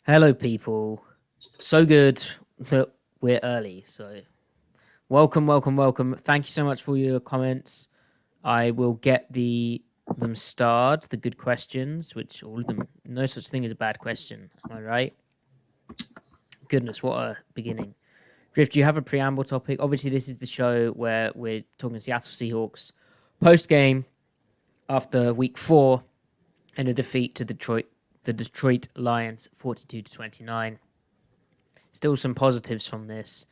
Hello, people. So good that we're early. So, welcome. Thank you so much for your comments. I will get them starred, the good questions, which all of them, no such thing as a bad question. Am I right? Goodness, what a beginning. Griff, do you have a preamble topic? Obviously, this is the show where we're talking Seattle Seahawks post game after week 4 and a defeat to the Detroit Lions 42-29. Still some positives from this.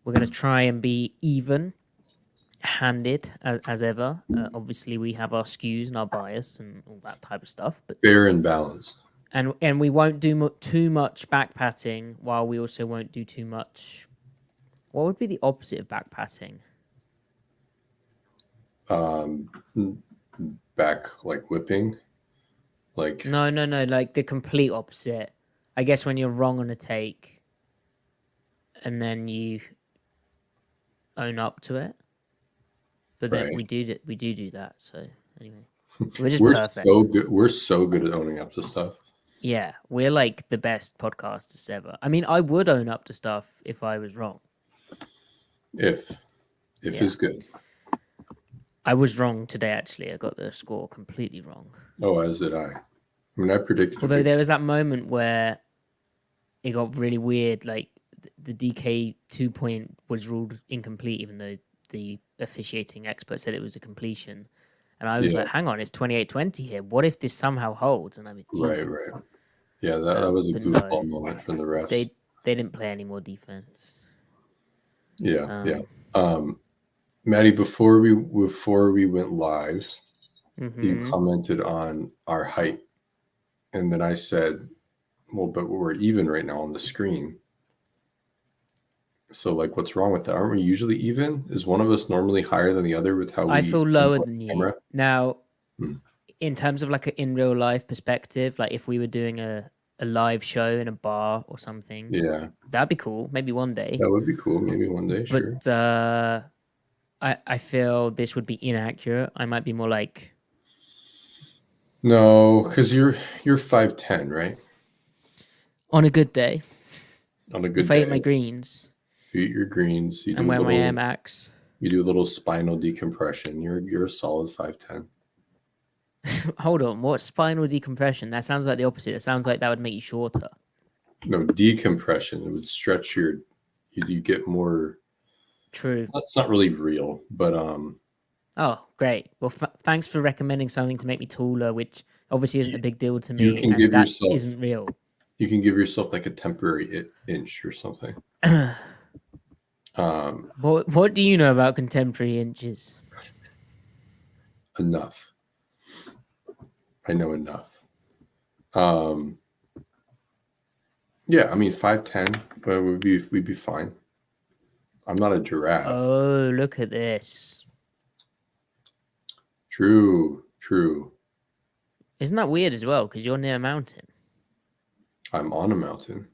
We're going to try and be even-handed as ever. Obviously, we have our skews and our bias and all that type of stuff. But fair and balanced. and we won't do too much back patting, while we also won't do too much. What would be the opposite of back patting? Back like whipping, like No. Like the complete opposite. I guess when you're wrong on a take, and then you own up to it. But then right. we do that. So anyway, we're just We're perfect. so good. We're so good at owning up to stuff. Yeah, we're like the best podcasters ever. I mean, I would own up to stuff if I was wrong. If is good. I was wrong today, actually. I got the score completely wrong. Oh, as did I. I mean, I predicted. Although there was that moment where it got really weird. Like the DK 2-point was ruled incomplete, even though the officiating expert said it was a completion. And I was like, hang on, it's 28-20 here. What if this somehow holds? And I mean, right. Yeah, that was a goofball moment from the refs. They didn't play any more defense. Yeah. Matty, before we went live, you commented on our height, and then I said, "Well, but we're even right now on the screen. So, like, what's wrong with that? Aren't we usually even? Is one of us normally higher than the other with how I feel lower than you now." In terms of like in real life perspective, like if we were doing a live show in a bar or something, that'd be cool. Maybe one day. That would be cool. Maybe one day, sure. But I feel this would be inaccurate. I might be more like, no, because you're 5'10", right? On a good day. On a good day. If I eat my greens. If you eat your greens, you and wear my Air Max. You do a little spinal decompression. You're a solid 5'10". Hold on, what spinal decompression? That sounds like the opposite. It sounds like that would make you shorter. No, decompression. It would stretch you get more. True. That's not really real, but Oh, great. Well, thanks for recommending something to make me taller, which obviously isn't a big deal to me, and that isn't real. You can give yourself like a temporary inch or something. What do you know about contemporary inches? Enough. I know enough. Yeah, I mean 5'10", but we'd be fine. I'm not a giraffe. Oh, look at this. True. Isn't that weird as well? Because you're near a mountain. I'm on a mountain.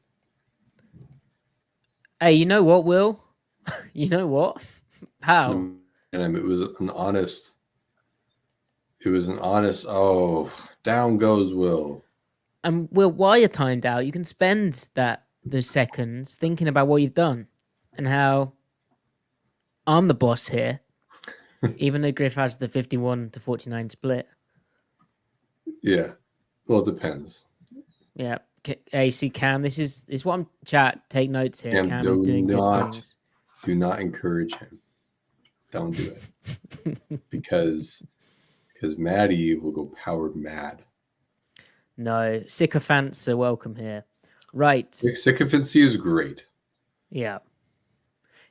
Hey, you know what, Will? You know what? How? And it was an honest. Oh, down goes Will. And Will, while you're timed out, you can spend those seconds thinking about what you've done and how I'm the boss here, even though Griff has the 51-49 split. Yeah, well, it depends. Yeah. Hey, see, Cam, this is what I'm chat. Take notes here. Cam is doing good things. Do not encourage him. Don't do it because Matty will go powered mad. No, sycophants are welcome here. Right. Sycophancy is great. Yeah.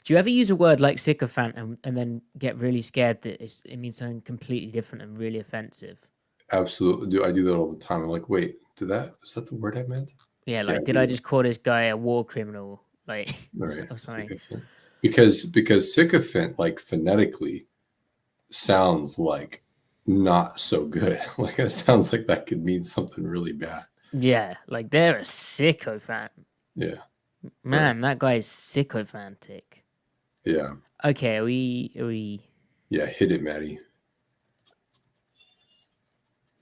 Do you ever use a word like sycophant and then get really scared that it means something completely different and really offensive? Absolutely. I do that all the time. I'm like, wait, is that the word I meant? Yeah, like did I just call this guy a war criminal? Like right. or something. Because sycophant, like phonetically, sounds like not so good. Like it sounds like that could mean something really bad. Yeah, like they're a sycophant. Yeah. Man, that guy is sycophantic. Yeah. Okay, are we Yeah, hit it, Matty.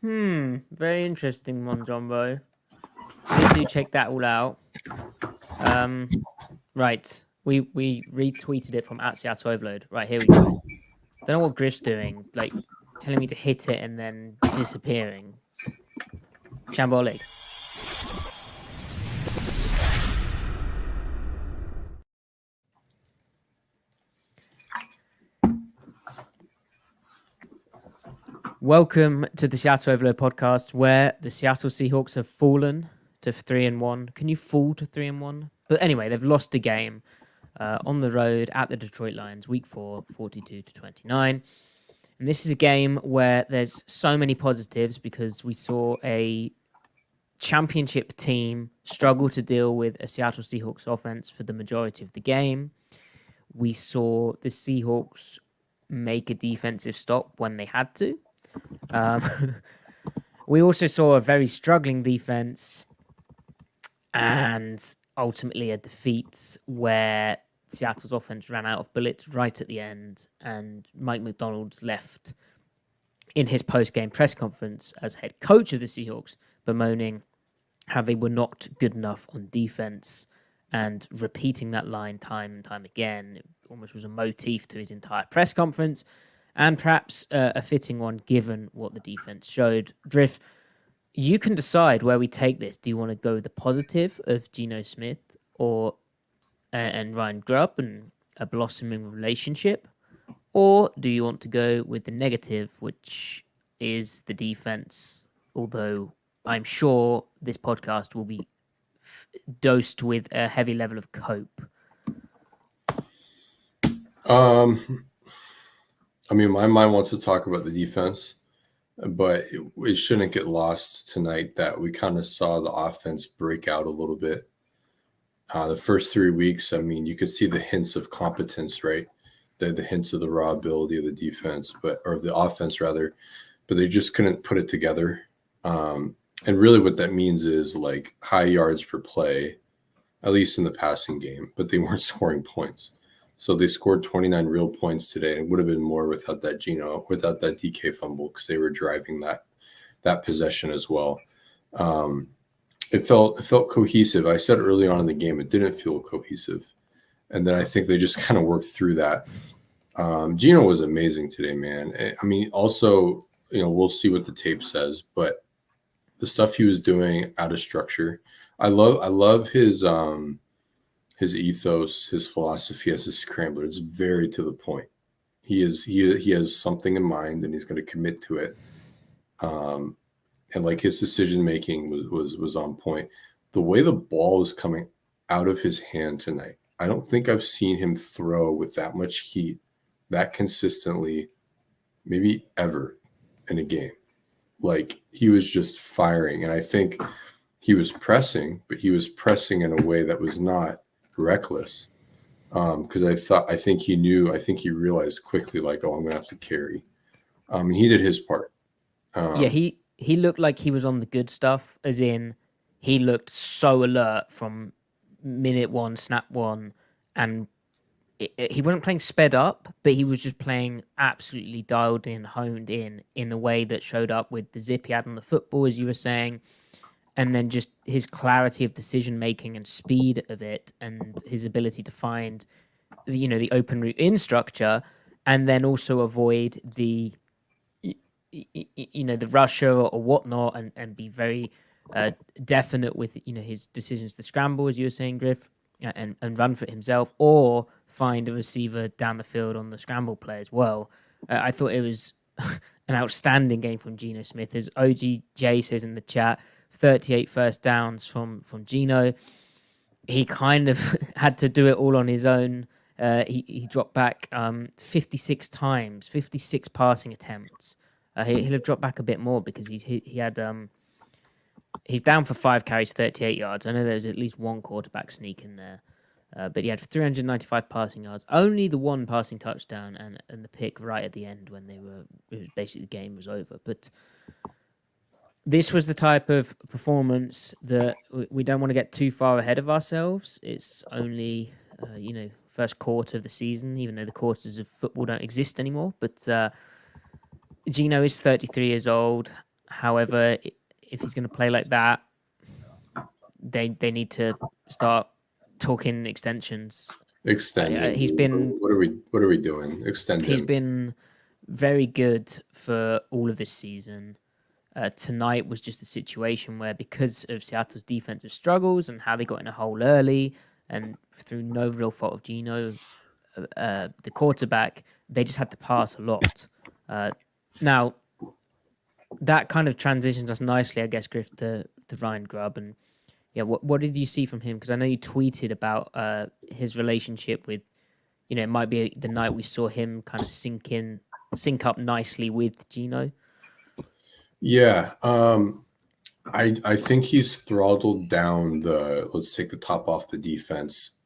Very interesting one, Jumbo. please do check that all out. Right. We retweeted it from @Seattle Overload. Right, here we go. Don't know what Griff's doing, like telling me to hit it and then disappearing. Shambolic. Welcome to the Seattle Overload podcast, where the Seattle Seahawks have fallen to 3-1. Can you fall to 3-1? But anyway, they've lost a game on the road at the Detroit Lions, week 4, 42-29. And this is a game where there's so many positives because we saw a championship team struggle to deal with a Seattle Seahawks offense for the majority of the game. We saw the Seahawks make a defensive stop when they had to. We also saw a very struggling defense and ultimately a defeat where Seattle's offense ran out of bullets right at the end, and Mike Macdonald left in his post-game press conference as head coach of the Seahawks, bemoaning how they were not good enough on defense and repeating that line time and time again. It almost was a motif to his entire press conference, and perhaps a fitting one given what the defense showed. Griff, you can decide where we take this. Do you want to go with the positive of Geno Smith or and Ryan Grubb and a blossoming relationship? Or do you want to go with the negative, which is the defense? Although I'm sure this podcast will be dosed with a heavy level of cope. I mean, my mind wants to talk about the defense, but it shouldn't get lost tonight that we kind of saw the offense break out a little bit. The first 3 weeks, I mean, you could see the hints of competence, right? The hints of the raw ability of the defense, or the offense rather, but they just couldn't put it together. And really what that means is like high yards per play, at least in the passing game, but they weren't scoring points. So they scored 29 real points today, and it would have been more without that without that DK fumble, because they were driving that possession as well. It felt cohesive. I said early on in the game, it didn't feel cohesive. And then I think they just kind of worked through that. Geno was amazing today, man. I mean, also, we'll see what the tape says, but the stuff he was doing out of structure, I love his ethos, his philosophy as a scrambler. It's very to the point. He has something in mind, and he's going to commit to it. And like his decision making was on point. The way the ball was coming out of his hand tonight, I don't think I've seen him throw with that much heat, that consistently, maybe ever in a game. Like, he was just firing, and I think he was pressing, but he was pressing in a way that was not reckless. Because I think he realized quickly, like, oh, I'm gonna have to carry. And he did his part. He looked like he was on the good stuff, as in he looked so alert from minute 1, snap 1, and he wasn't playing sped up, but he was just playing absolutely dialed in, honed in the way that showed up with the zip he had on the football, as you were saying, and then just his clarity of decision making and speed of it, and his ability to find the open route in structure, and then also avoid the rusher or whatnot, and be very definite with his decisions to scramble, as you were saying, Griff, and run for it himself, or find a receiver down the field on the scramble play as well. I thought it was an outstanding game from Geno Smith. As OGJ says in the chat, 38 first downs from Geno. He kind of had to do it all on his own. He dropped back 56 times, 56 passing attempts. He'll have dropped back a bit more because he's down for 5 carries, 38 yards. I know there's at least one quarterback sneak in there, but he had 395 passing yards. Only the one passing touchdown and the pick right at the end when basically the game was over. But this was the type of performance that we don't want to get too far ahead of ourselves. It's only first quarter of the season, even though the quarters of football don't exist anymore. But Geno is 33 years old. However, if he's going to play like that, they need to start talking extensions. Extending. He's been. What are we doing? Extend He's him. been very good for all of this season. Tonight was just a situation where, because of Seattle's defensive struggles and how they got in a hole early, and through no real fault of Geno, the quarterback, they just had to pass a lot. Now, that kind of transitions us nicely, I guess, Griff, to Ryan Grubb. And yeah, what did you see from him? Because I know you tweeted about his relationship with, it might be the night we saw him kind of sync up nicely with Geno. Yeah. I think he's throttled down let's take the top off the defense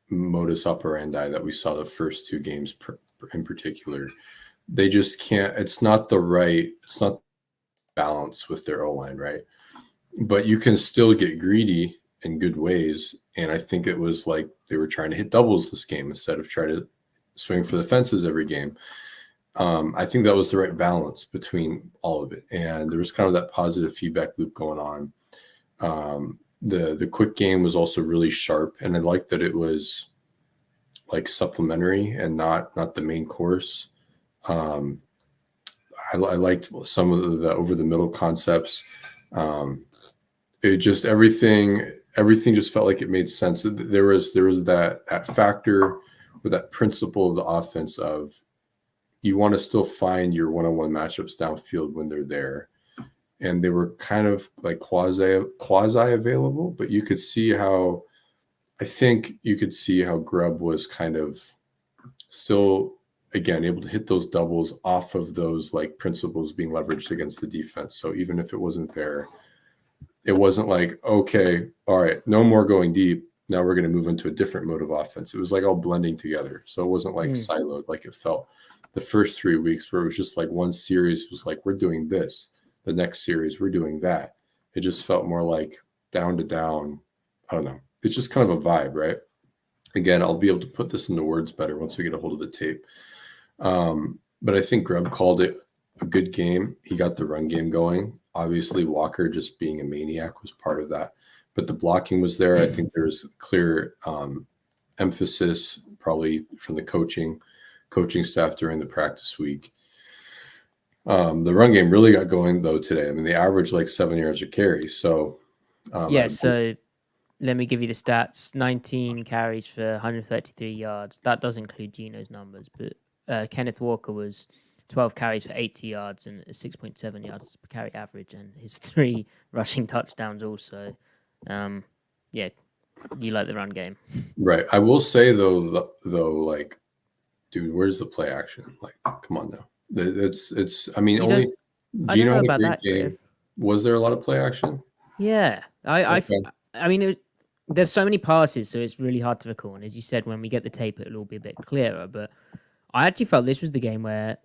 modus operandi that we saw the first two games in particular. They just can't, it's not balance with their O-line, right? But you can still get greedy in good ways. And I think it was like they were trying to hit doubles this game instead of try to swing for the fences every game. I think that was the right balance between all of it. And there was kind of that positive feedback loop going on. The quick game was also really sharp. And I liked that it was like supplementary and not the main course. I liked some of the over the middle concepts. It just everything just felt like it made sense. There was that factor or that principle of the offense of you want to still find your one-on-one matchups downfield when they're there, and they were kind of like quasi available. But you could see how Grubb was kind of still, again, able to hit those doubles off of those like principles being leveraged against the defense. So even if it wasn't there, it wasn't like, okay, all right, no more going deep. Now we're going to move into a different mode of offense. It was like all blending together. So it wasn't like siloed like it felt the first 3 weeks, where it was just like one series was like, we're doing this. The next series, we're doing that. It just felt more like down to down. I don't know. It's just kind of a vibe, right? Again, I'll be able to put this into words better once we get a hold of the tape. But I think Grubb called it a good game. He got the run game going. Obviously, Walker just being a maniac was part of that. But the blocking was there. I think there's clear emphasis probably from the coaching staff during the practice week. The run game really got going, though, today. I mean, they averaged like 7 yards a carry. So, so let me give you the stats. 19 carries for 133 yards. That does include Geno's numbers, but Kenneth Walker was 12 carries for 80 yards and 6.7 yards per carry average, and his 3 rushing touchdowns also. Yeah, you like the run game. Right. I will say, though, like, dude, where's the play action? Like, come on now. It's. I mean, only Geno had a great game. Griff. Was there a lot of play action? Yeah, I mean, there's so many passes, so it's really hard to recall. And as you said, when we get the tape, it'll all be a bit clearer. But I actually felt this was the game where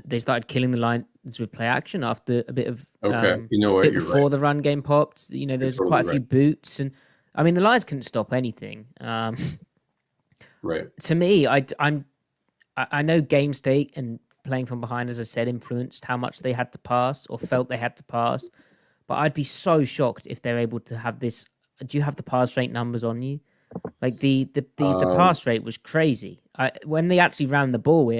they started killing the lines with play action after a bit of bit before the run game popped. There's quite a few boots, and I mean the Lions couldn't stop anything. Right. To me, I know game state and playing from behind, as I said, influenced how much they had to pass or felt they had to pass. But I'd be so shocked if they're able to have this. Do you have the pass rate numbers on you? Like the pass rate was crazy. When they actually ran the ball,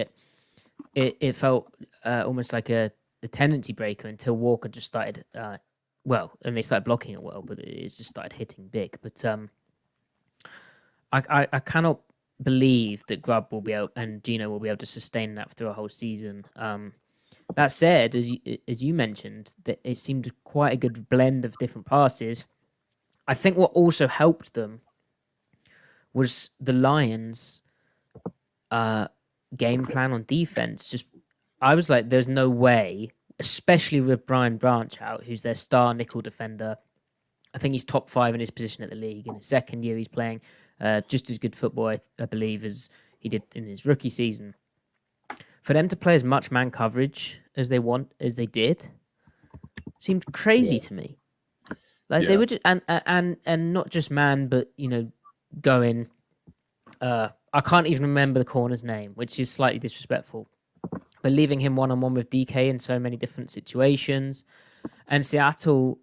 it felt almost like a tendency breaker until Walker just started. And they started blocking it well, but it just started hitting big. But I cannot believe that Grubb will be able and Geno will be able to sustain that through a whole season. That said, as you mentioned, that it seemed quite a good blend of different passes. I think what also helped them was the Lions' game plan on defense. I was like, there's no way, especially with Brian Branch out, who's their star nickel defender. I think he's top 5 in his position at the league. In his second year, he's playing just as good football, I believe, as he did in his rookie season. For them to play as much man coverage as they did, seemed crazy to me. Like they were just and not just man, but going. I can't even remember the corner's name, which is slightly disrespectful. But leaving him one-on-one with DK in so many different situations, and Seattle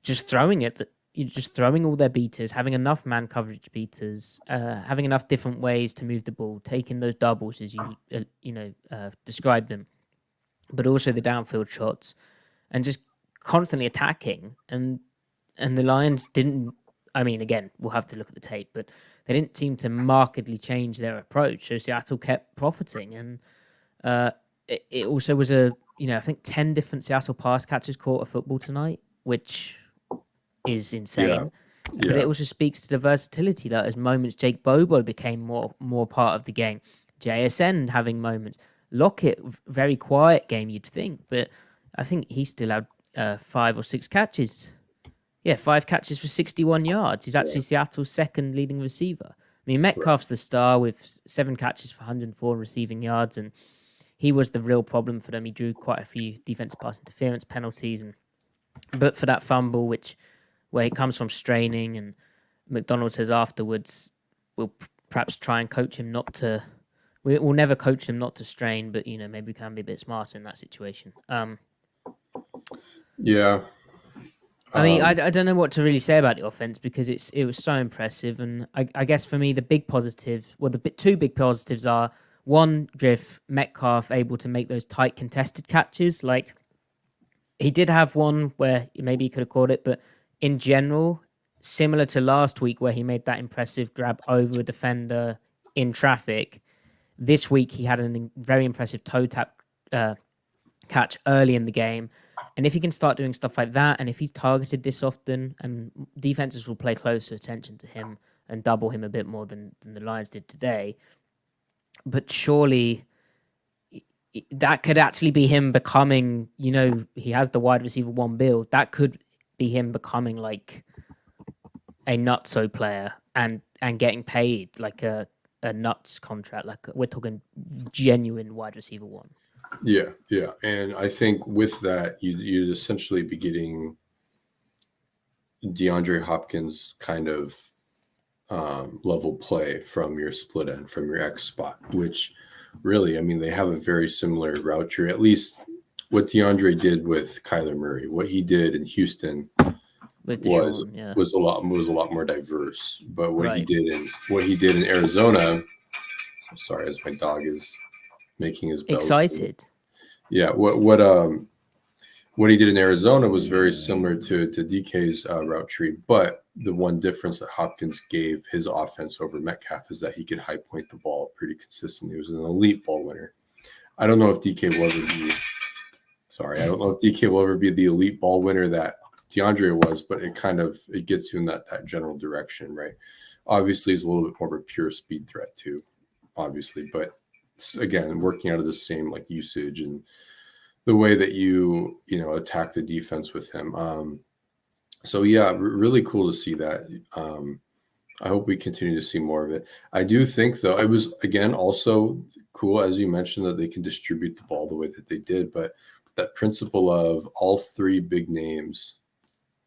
just throwing it. You're just throwing all their beaters, having enough man coverage beaters, having enough different ways to move the ball, taking those doubles as you described them, but also the downfield shots, and just constantly attacking. And the Lions didn't. I mean, again, we'll have to look at the tape, but they didn't seem to markedly change their approach. So Seattle kept profiting, and it also was I think 10 different Seattle pass catchers caught a football tonight, which is insane. Yeah. But it also speaks to the versatility that as moments Jake Bobo became more part of the game. JSN having moments. Lockett, very quiet game, you'd think, but I think he still had 5 or 6 catches. Yeah, 5 catches for 61 yards. He's actually Seattle's second leading receiver. I mean, Metcalf's the star with 7 catches for 104 receiving yards, and he was the real problem for them. He drew quite a few defensive pass interference penalties, but for that fumble, where it comes from straining, and Macdonald says afterwards, we'll perhaps try and coach him not to. We'll never coach him not to strain, but maybe we can be a bit smarter in that situation. Yeah. I mean, I don't know what to really say about the offense because it was so impressive, and I guess for me the big positive, the two big positives are one, Griff Metcalf able to make those tight contested catches. Like he did have one where maybe he could have caught it, but in general, similar to last week where he made that impressive grab over a defender in traffic, this week he had a very impressive toe tap catch early in the game. And if he can start doing stuff like that, and if he's targeted this often, and defenses will pay closer attention to him and double him a bit more than the Lions did today, but surely that could actually be him becoming, he has the wide receiver 1 build. That could be him becoming like a nutso player and getting paid like a nuts contract. Like we're talking genuine wide receiver 1. Yeah. And I think with that, you'd essentially be getting DeAndre Hopkins kind of level play from your split end, from your X spot, which really, I mean, they have a very similar route tree, at least what DeAndre did with Kyler Murray. What he did in Houston was a lot more diverse. But what he did in Arizona, sorry, as my dog is making his bells. Excited. Yeah, what he did in Arizona was very similar to DK's route tree, but the one difference that Hopkins gave his offense over Metcalf is that he could high point the ball pretty consistently. He was an elite ball winner. I don't know if DK will ever be the elite ball winner that DeAndre was, but it gets you in that general direction, right? Obviously, he's a little bit more of a pure speed threat too, obviously, but again, working out of the same like usage and the way that you attack the defense with him. So yeah, really cool to see that. I hope we continue to see more of it. I do think though, it was again also cool, as you mentioned, that they can distribute the ball the way that they did, but that principle of all 3 big names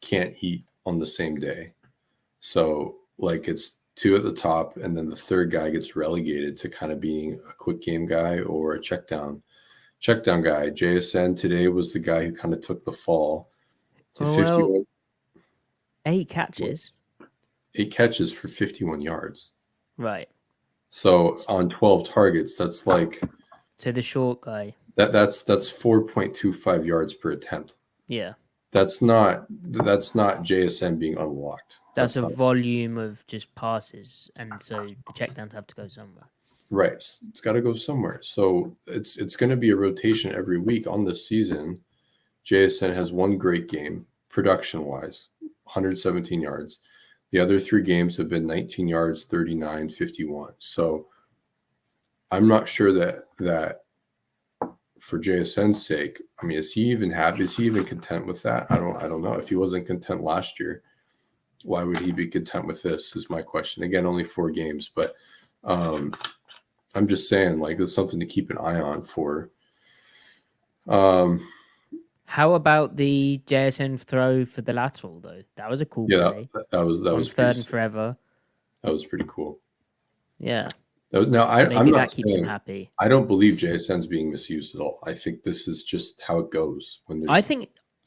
can't eat on the same day. So like it's 2 at the top, and then the third guy gets relegated to kind of being a quick game guy or a check down guy. JSN today was the guy who kind of took the fall to 51. 8 catches. 8 catches for 51 yards. Right. So on 12 targets, that's like to the short guy. That's 4.25 yards per attempt. Yeah. That's not JSN being unlocked. That's a volume of just passes, and so the checkdowns have to go somewhere. Right. It's got to go somewhere. So it's going to be a rotation every week on this season. JSN has one great game, production-wise, 117 yards. The other 3 games have been 19 yards, 39, 51. So I'm not sure that for JSN's sake, I mean, is he even happy? Is he even content with that? I don't know. If he wasn't content last year, why would he be content with this is my question. Again, only 4 games, but I'm just saying, like, it's something to keep an eye on for. How about the JSN throw for the lateral, though? That was a cool play. That was third and forever. That was pretty cool. Yeah. Now, I'm not keeps him happy. I don't believe JSN's being misused at all. I think this is just how it goes.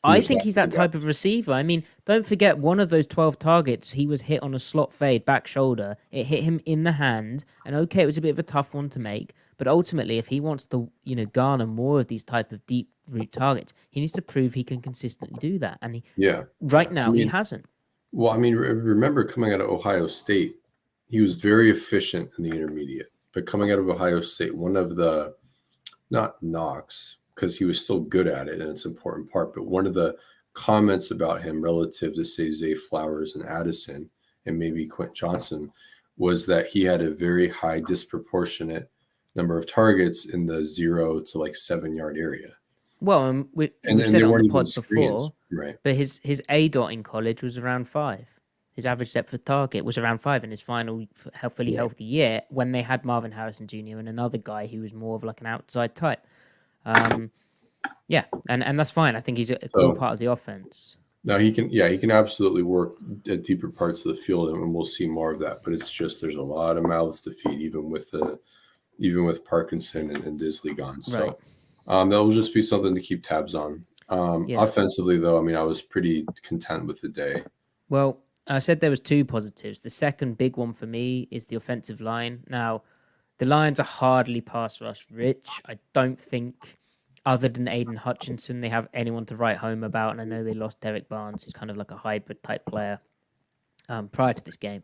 I think he's that type of receiver. I mean, don't forget, one of those 12 targets, he was hit on a slot fade, back shoulder. It hit him in the hand. And okay, it was a bit of a tough one to make. But ultimately, if he wants to, garner more of these type of deep route targets, he needs to prove he can consistently do that. And right now, he hasn't. Well, I mean, remember coming out of Ohio State, he was very efficient in the intermediate. But coming out of Ohio State, one of the, not knocks, because he was still good at it, and it's an important part. But one of the comments about him relative to, say, Zay Flowers and Addison and maybe Quint Johnson was that he had a very high disproportionate number of targets in the 0 to like 7 yard area. Well, we've said it on the pod before, right? But his ADOT in college was around 5. His average depth of target was around 5 in his final fully healthy year when they had Marvin Harrison Jr. and another guy who was more of like an outside type. And that's fine. I think he's a cool part of the offense. No, he can absolutely work at deeper parts of the field, and we'll see more of that. But it's just there's a lot of mouths to feed, even with Parkinson and Disley gone. So that will just be something to keep tabs on. Offensively, though, I mean, I was pretty content with the day. Well, I said there was 2 positives. The second big one for me is the offensive line. Now, the Lions are hardly pass rush rich. I don't think, other than Aiden Hutchinson, they have anyone to write home about. And I know they lost Derek Barnes, who's kind of like a hybrid type player prior to this game.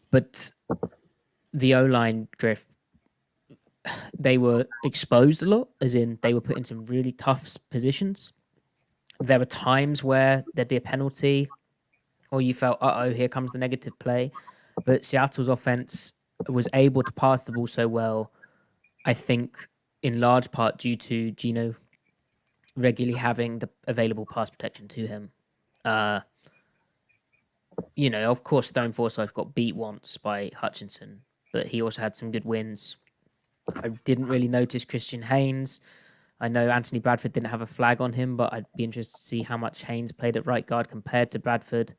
But the O-line, Griff, they were exposed a lot, as in they were put in some really tough positions. There were times where there'd be a penalty, or you felt, here comes the negative play. But Seattle's offense was able to pass the ball so well, I think, in large part due to Geno regularly having the available pass protection to him. Of course, Stone Forsyth got beat once by Hutchinson, but he also had some good wins. I didn't really notice Christian Haynes. I know Anthony Bradford didn't have a flag on him, but I'd be interested to see how much Haynes played at right guard compared to Bradford.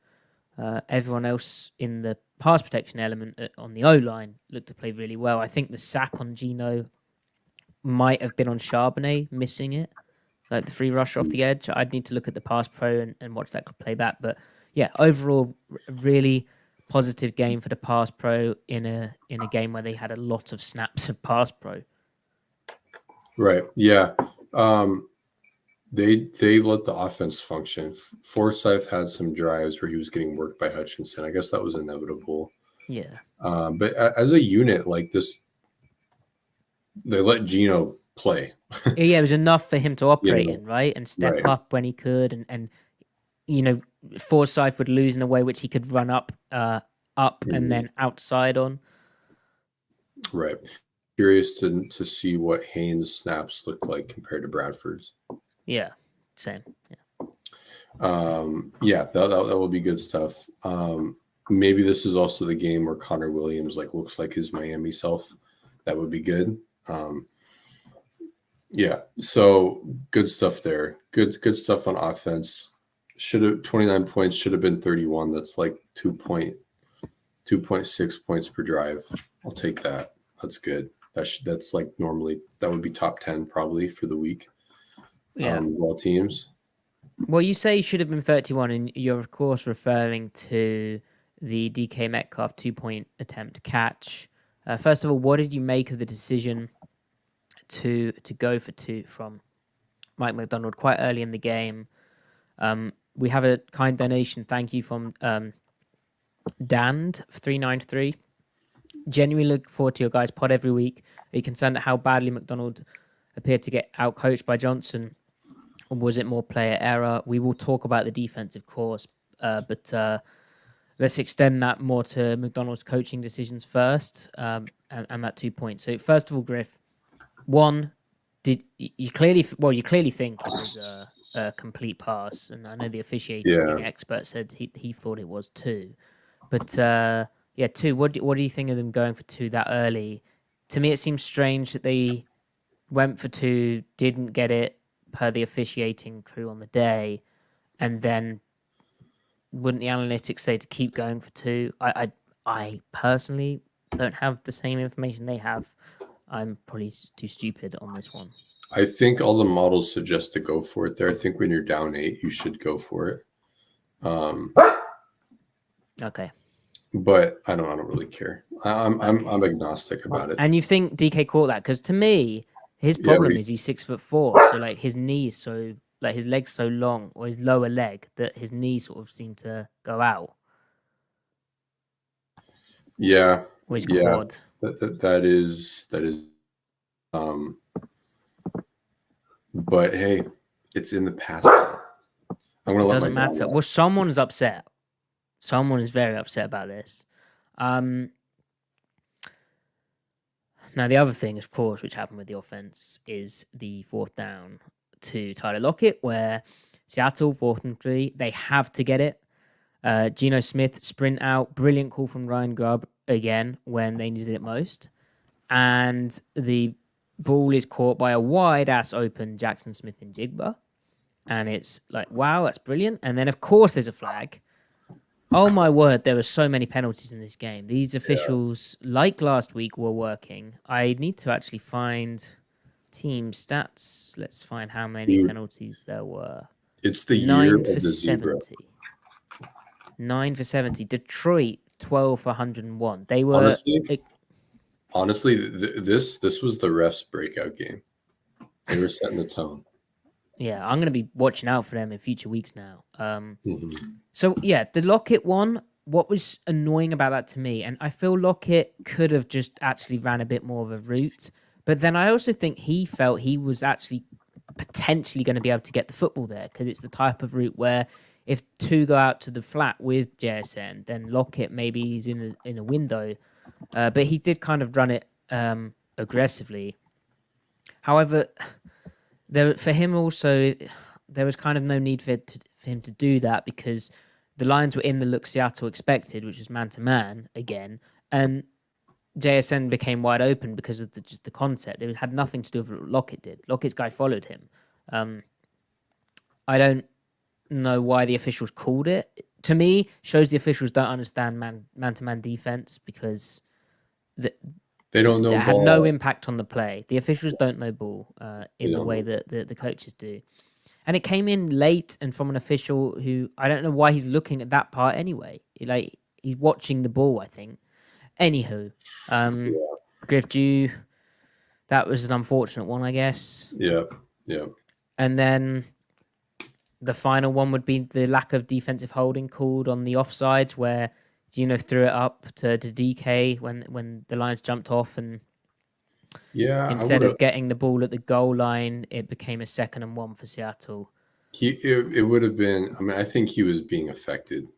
Everyone else in the pass protection element on the O-line looked to play really well. I think the sack on Geno might have been on Charbonnet missing it, like the free rush off the edge. I'd need to look at the pass pro and watch that play back. But yeah, overall, really positive game for the pass pro in a game where they had a lot of snaps of pass pro. Right. Yeah. They let the offense function. Forsyth had some drives where he was getting worked by Hutchinson. I guess that was inevitable. Yeah. But as a unit like this, they let Geno play. Yeah, it was enough for him to operate in, right? And step up when he could. And Forsyth would lose in a way which he could run up and then outside on. Right. Curious to see what Haynes' snaps look like compared to Bradford's. Yeah, same. Yeah. That will be good stuff. Maybe this is also the game where Connor Williams looks like his Miami self. That would be good. Yeah. So good stuff there. Good stuff on offense. 29 points should have been 31. That's like 2.6 points per drive. I'll take that. That's good. That's like normally that would be top 10 probably for the week. Yeah. All teams. Well, you say should have been 31, and you're of course referring to the DK Metcalf 2-point attempt catch. First of all, what did you make of the decision to go for 2 from Mike Macdonald quite early in the game? We have a kind donation. Thank you from Dand 393. Genuinely look forward to your guys' pod every week. Are you concerned at how badly Macdonald appeared to get outcoached by Johnson? Or was it more player error? We will talk about the defense, of course, but let's extend that more to Macdonald's coaching decisions first, and that 2 points. So first of all, Griff, one, did you clearly think it was a complete pass, and I know the officiating expert said he thought it was 2, but 2. What do you think of them going for 2 that early? To me, it seems strange that they went for 2, didn't get it per the officiating crew on the day, and then wouldn't the analytics say to keep going for 2? I personally don't have the same information they have. I'm probably too stupid on this one. I think all the models suggest to go for it there. I think when you're down 8, you should go for it. Okay. But I don't really care. I'm agnostic about it. And you think DK caught that? Because to me, his problem is he's 6'4", so like his knee is so like his leg's so long, or his lower leg, that his knee sort of seemed to go out. Yeah. Or his quad. That is. But hey, it's in the past. I'm gonna it let doesn't matter. Well, someone's upset. Someone is very upset about this. Now, the other thing, of course, which happened with the offense is the 4th down to Tyler Lockett, where Seattle, 4th and 3, they have to get it. Geno Smith sprint out, brilliant call from Ryan Grubb again when they needed it most. And the ball is caught by a wide-ass open Jackson Smith-Njigba. And it's like, wow, that's brilliant. And then, of course, there's a flag. Oh, my word, there were so many penalties in this game. These officials, like last week, were working. I need to actually find team stats. Let's find how many penalties there were. It's the year of the 70. 9 for 70. Detroit, 12 for 101. They were... Honestly, this was the refs' breakout game. They were setting the tone. Yeah, I'm going to be watching out for them in future weeks now. So, yeah, the Lockett one, what was annoying about that to me, and I feel Lockett could have just actually ran a bit more of a route, but then I also think he felt he was actually potentially going to be able to get the football there, because it's the type of route where if 2 go out to the flat with JSN, then Lockett maybe is in a window, but he did kind of run it aggressively. However... for him also, there was kind of no need for him to do that, because the Lions were in the look Seattle expected, which was man-to-man again, and JSN became wide open because of just the concept. It had nothing to do with what Lockett did. Lockett's guy followed him. I don't know why the officials called it. To me, shows the officials don't understand man-to-man defense, because... They don't know. It had no impact on the play. The officials don't know ball in the way that the coaches do. And it came in late and from an official who, I don't know why he's looking at that part anyway. Like, he's watching the ball, I think. Anywho, Griff Dew, that was an unfortunate one, I guess. Yeah. And then the final one would be the lack of defensive holding called on the offsides, where Geno threw it up to DK when the Lions jumped off, and instead of getting the ball at the goal line, it became a 2nd and 1 for Seattle. It would have been. I mean, I think he was being affected.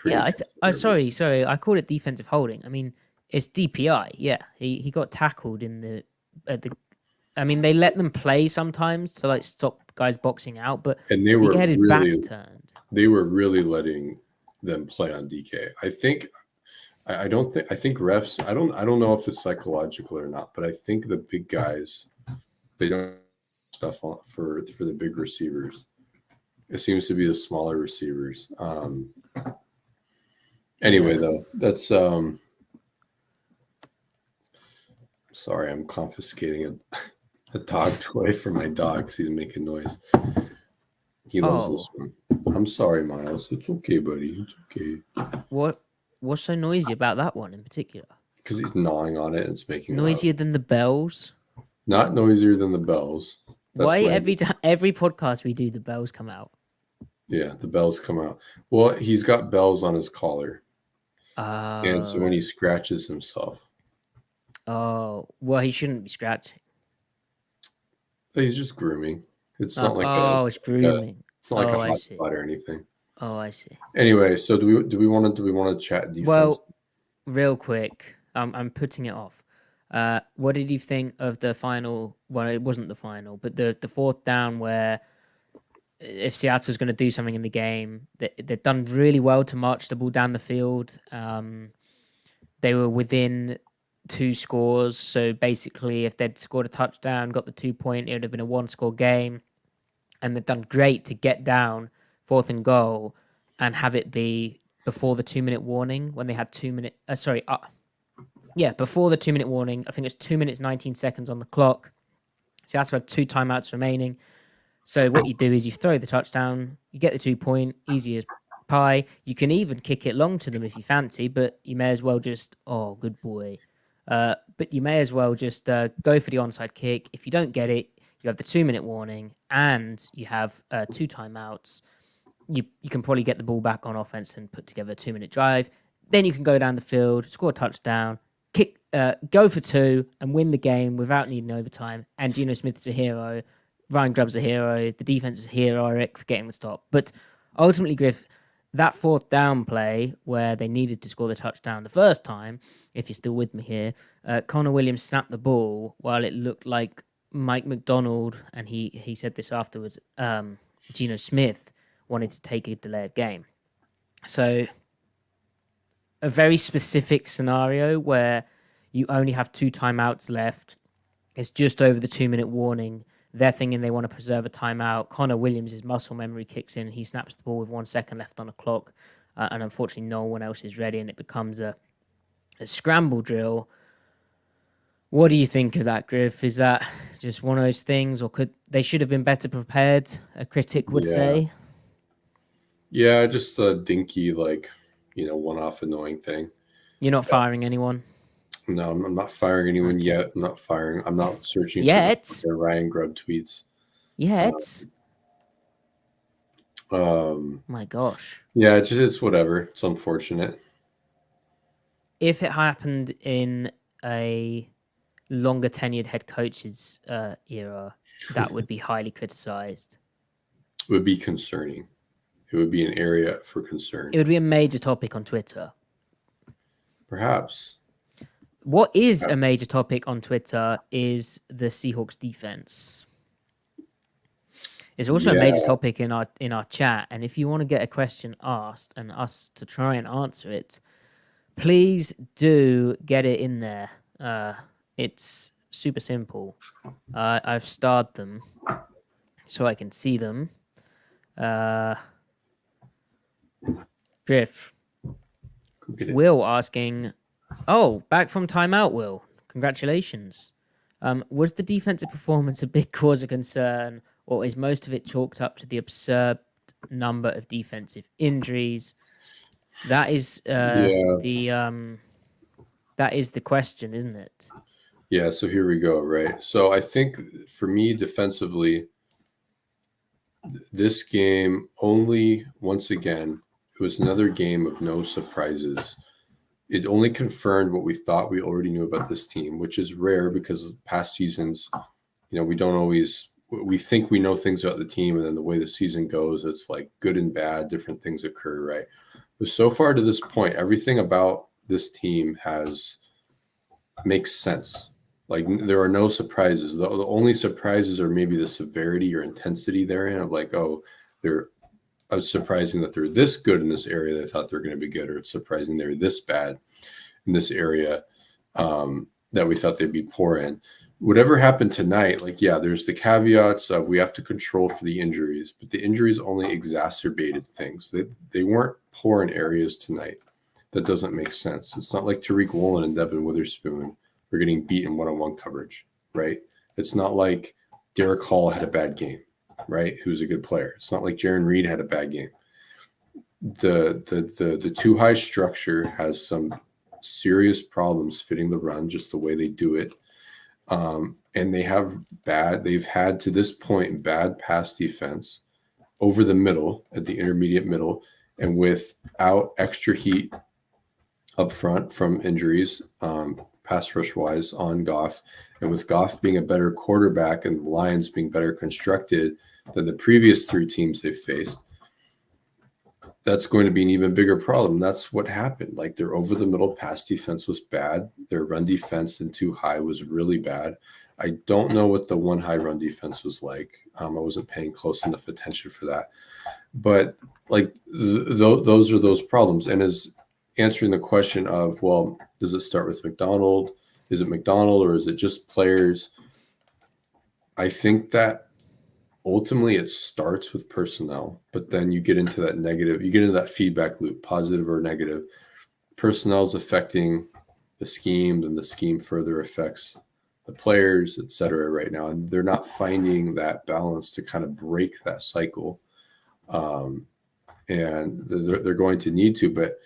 Sorry, I called it defensive holding. I mean, it's DPI. Yeah, he got tackled I mean, they let them play sometimes to like stop guys boxing out, but they were get his back turned. They were really letting them play on DK. I think refs, I don't know if it's psychological or not, but I think the big guys, they don't stuff on for the big receivers. It seems to be the smaller receivers. Anyway, though, that's sorry, I'm confiscating a dog toy for my dog because he's making noise. He loves this one. I'm sorry, Miles. It's okay, buddy. It's okay. What's so noisy about that one in particular? Because he's gnawing on it and it's making noisier than the bells. Not noisier than the bells. Why every podcast we do, the bells come out? Yeah, the bells come out. Well, he's got bells on his collar. And so when he scratches himself. Oh, well, he shouldn't be scratching. He's just grooming. It's not like it's grooming. It's not like a hot spot or anything. Oh, I see. Anyway, so do we want to chat defense? Well, real quick, I'm putting it off. What did you think of the final? Well, it wasn't the final, but the 4th down where if Seattle's going to do something in the game, they've done really well to march the ball down the field. They were within 2 scores, so basically, if they'd scored a touchdown, got the 2 point, it would have been a 1-score game. And they've done great to get down 4th and goal and have it be before the 2-minute warning when they had 2 minutes. Before the 2-minute warning. I think it's 2 minutes 19 seconds on the clock. Seattle had 2 timeouts remaining. So what you do is you throw the touchdown, you get the 2-point, easy as pie. You can even kick it long to them if you fancy, but you may as well just, oh, good boy. But you may as well just go for the onside kick. If you don't get it, you have the 2-minute warning and you have 2 timeouts. You can probably get the ball back on offense and put together a 2-minute drive. Then you can go down the field, score a touchdown, go for 2 and win the game without needing overtime. And Geno Smith is a hero. Ryan Grubb's a hero. The defense is heroic for getting the stop. But ultimately, Griff, that 4th down play where they needed to score the touchdown the first time, if you're still with me here, Connor Williams snapped the ball while it looked like Mike Macdonald, and he said this afterwards, Geno Smith wanted to take a delay of game. So a very specific scenario where you only have 2 timeouts left. It's just over the 2-minute warning. They're thinking they want to preserve a timeout. Connor Williams' muscle memory kicks in. He snaps the ball with 1 second left on the clock. And unfortunately, no one else is ready, and it becomes a scramble drill. What do you think of that, Griff? Is that just one of those things, or could they should have been better prepared, a critic would say? Yeah, just a dinky, one-off annoying thing. You're not firing anyone? No, I'm not firing anyone yet. I'm not searching for Ryan Grubb tweets. Yet? My gosh. Yeah, it's whatever. It's unfortunate. If it happened in a longer tenured head coach's era, that would be highly criticized. It would be concerning. It would be an area for concern. It would be a major topic on Twitter. Perhaps. What is a major topic on Twitter is the Seahawks defense. It's also a major topic in our chat, and if you want to get a question asked and us to try and answer it, please do get it in there. It's super simple. I've starred them so I can see them. Griff. Will asking, back from timeout, Will. Congratulations. Was the defensive performance a big cause of concern, or is most of it chalked up to the absurd number of defensive injuries? That is that is the question, isn't it? Yeah, so here we go, right? So I think for me defensively, this game only, once again, it was another game of no surprises. It only confirmed what we thought we already knew about this team, which is rare because past seasons, we don't always, we think we know things about the team, and then the way the season goes, it's like good and bad, different things occur, right? But so far to this point, everything about this team makes sense. Like, there are no surprises. The only surprises are maybe the severity or intensity therein of it's surprising that they're this good in this area. They thought they were going to be good, or it's surprising they're this bad in this area that we thought they'd be poor in. Whatever happened tonight, there's the caveats of we have to control for the injuries, but the injuries only exacerbated things. They weren't poor in areas tonight. That doesn't make sense. It's not like Tariq Woolen and Devin Witherspoon were getting beat in one-on-one coverage, right? It's not like Derek Hall had a bad game, right? Who's a good player. It's not like Jaron Reed had a bad game. The too high structure has some serious problems fitting the run, just the way they do it. And they've had to this point bad pass defense over the middle, at the intermediate middle, and without extra heat up front from injuries, pass rush wise on Goff, and with Goff being a better quarterback and the Lions being better constructed than the previous 3 teams they've faced, that's going to be an even bigger problem. That's what happened. Like, their over the middle pass defense was bad. Their run defense in too high was really bad. I don't know what the 1 high run defense was like. I wasn't paying close enough attention for that. But those are those problems. And as answering the question of, well, does it start with Macdonald? Is it Macdonald, or is it just players? I think that ultimately it starts with personnel, but then you get into that negative, you get into that feedback loop, positive or negative. Personnel is affecting the scheme, and the scheme further affects the players, etc. right now, and they're not finding that balance to kind of break that cycle. And they're going to need to, but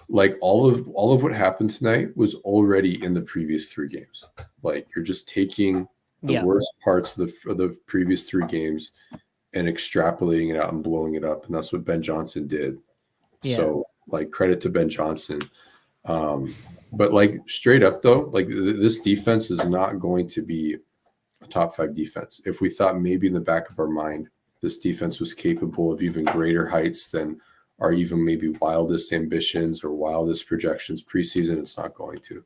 like all of what happened tonight was already in the previous 3 games. Like you're just taking the worst parts of the previous 3 games and extrapolating it out and blowing it up, and that's what Ben Johnson did. So like credit to Ben Johnson. But like straight up though, like this defense is not going to be a top 5 defense. If we thought maybe in the back of our mind this defense was capable of even greater heights than our even maybe wildest ambitions or wildest projections preseason, it's not going to.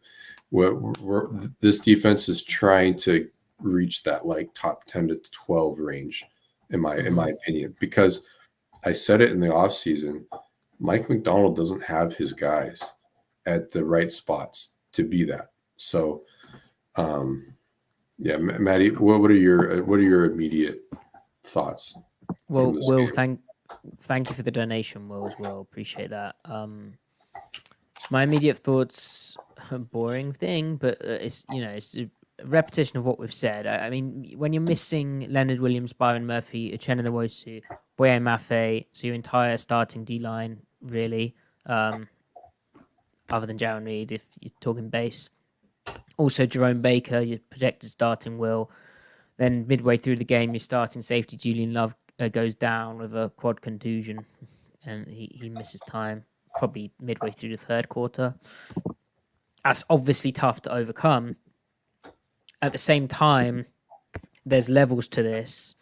This defense is trying to reach that like top 10 to 12 range, in my opinion, because I said it in the offseason, Mike Macdonald doesn't have his guys at the right spots to be that. So, Matty, what are your immediate thoughts? Well, Will, thank you for the donation, Will, as well. Appreciate that. My immediate thoughts, a boring thing, but it's a repetition of what we've said. I mean, when you're missing Leonard Williams, Byron Murphy, Uchenna Nwosu, Boye Mafe, so your entire starting D-line, really, other than Jaron Reed, if you're talking base. Also, Jerome Baker, your projected starting Will. Then midway through the game, your starting safety, Julian Love, goes down with a quad contusion, and he misses time, probably midway through the 3rd quarter. That's obviously tough to overcome. At the same time, there's levels to this,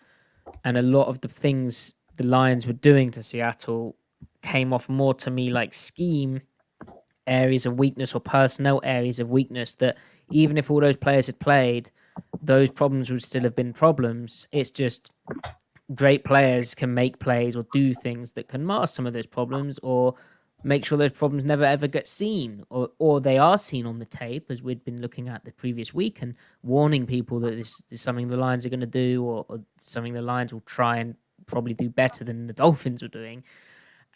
and a lot of the things the Lions were doing to Seattle came off more to me like scheme areas of weakness or personnel areas of weakness that even if all those players had played, those problems would still have been problems. It's just great players can make plays or do things that can mask some of those problems or make sure those problems never ever get seen, or they are seen on the tape, as we'd been looking at the previous week and warning people that this is something the Lions are going to do, or something the Lions will try and probably do better than the Dolphins were doing.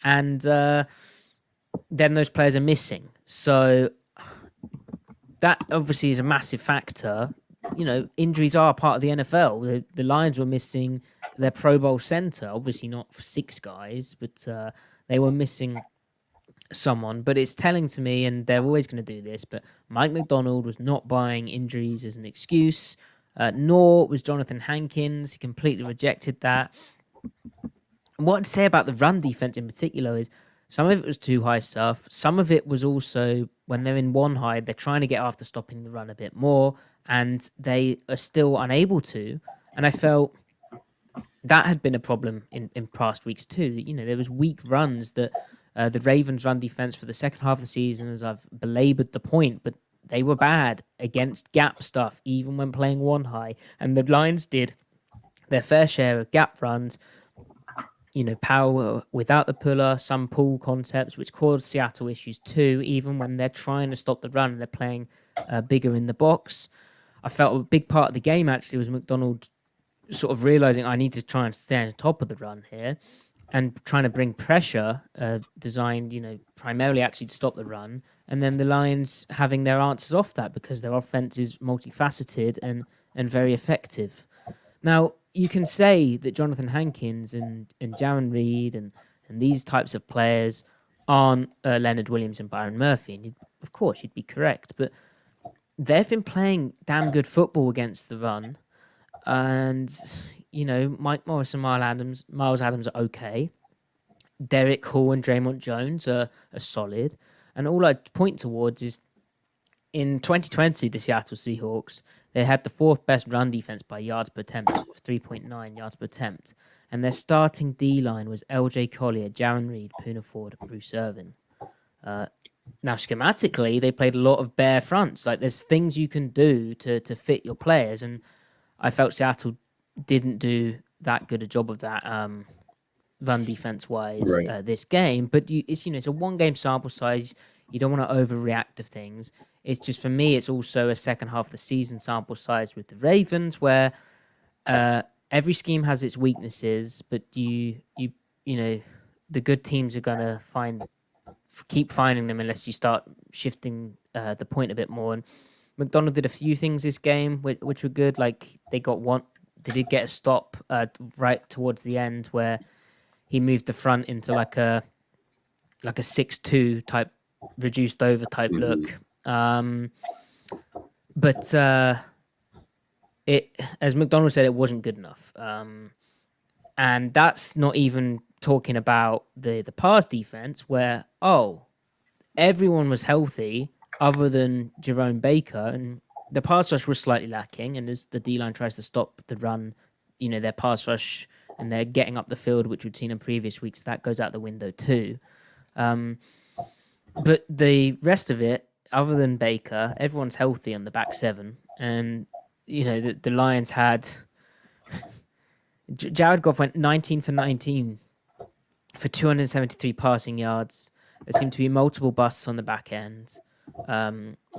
And then those players are missing. So that obviously is a massive factor. You know, injuries are part of the NFL. The Lions were missing their Pro Bowl center, obviously not for 6 guys, but they were missing someone. But it's telling to me, and they're always going to do this, but Mike Macdonald was not buying injuries as an excuse, nor was Jonathan Hankins. He completely rejected that. And what I'd say about the run defense in particular is some of it was too high stuff. Some of it was also when they're in one high, they're trying to get after stopping the run a bit more, and they are still unable to. And I felt that had been a problem in past weeks too. You know, there was weak runs that the Ravens' run defense for the second half of the season, as I've belabored the point, but they were bad against gap stuff, even when playing one high. And the Lions did their fair share of gap runs. You know, power without the puller, some pull concepts, which caused Seattle issues too, even when they're trying to stop the run and they're playing bigger in the box. I felt a big part of the game actually was Macdonald sort of realizing I need to try and stay on top of the run here and trying to bring pressure designed, you know, primarily actually to stop the run. And then the Lions having their answers off that because their offense is multifaceted and very effective. Now, you can say that Jonathan Hankins and Jaron Reed and these types of players aren't Leonard Williams and Byron Murphy. And of course, you'd be correct. But they've been playing damn good football against the run. And, you know, Mike Morris and Miles Adams are okay. Derek Hall and Draymond Jones are solid. And all I'd point towards is in 2020, the Seattle Seahawks, they had the 4th best run defense by yards per attempt, 3.9 yards per attempt. And their starting D-line was LJ Collier, Jaron Reed, Poona Ford, and Bruce Irvin. Now, schematically, they played a lot of bare fronts. Like, there's things you can do to fit your players. And I felt Seattle didn't do that good a job of that run defense-wise this game. But it's a one-game sample size. You don't want to overreact to things. It's just, for me, it's also a second half of the season sample size with the Ravens where every scheme has its weaknesses, but you know, the good teams are going to keep finding them unless you start shifting the point a bit more. And Macdonald did a few things this game which were good. Like they did get a stop right towards the end where he moved the front into like a 6-2 type reduced over type look. But it, as Macdonald said, it wasn't good enough. And that's not even talking about the pass defense where, everyone was healthy other than Jerome Baker, and the pass rush was slightly lacking. And as the D-line tries to stop the run, their pass rush and they're getting up the field, which we'd seen in previous weeks, that goes out the window too. But the rest of it, other than Baker, everyone's healthy on the back seven. And, the Lions had... Jared Goff went 19 for 19 for 273 passing yards. There seemed to be multiple busts on the back end.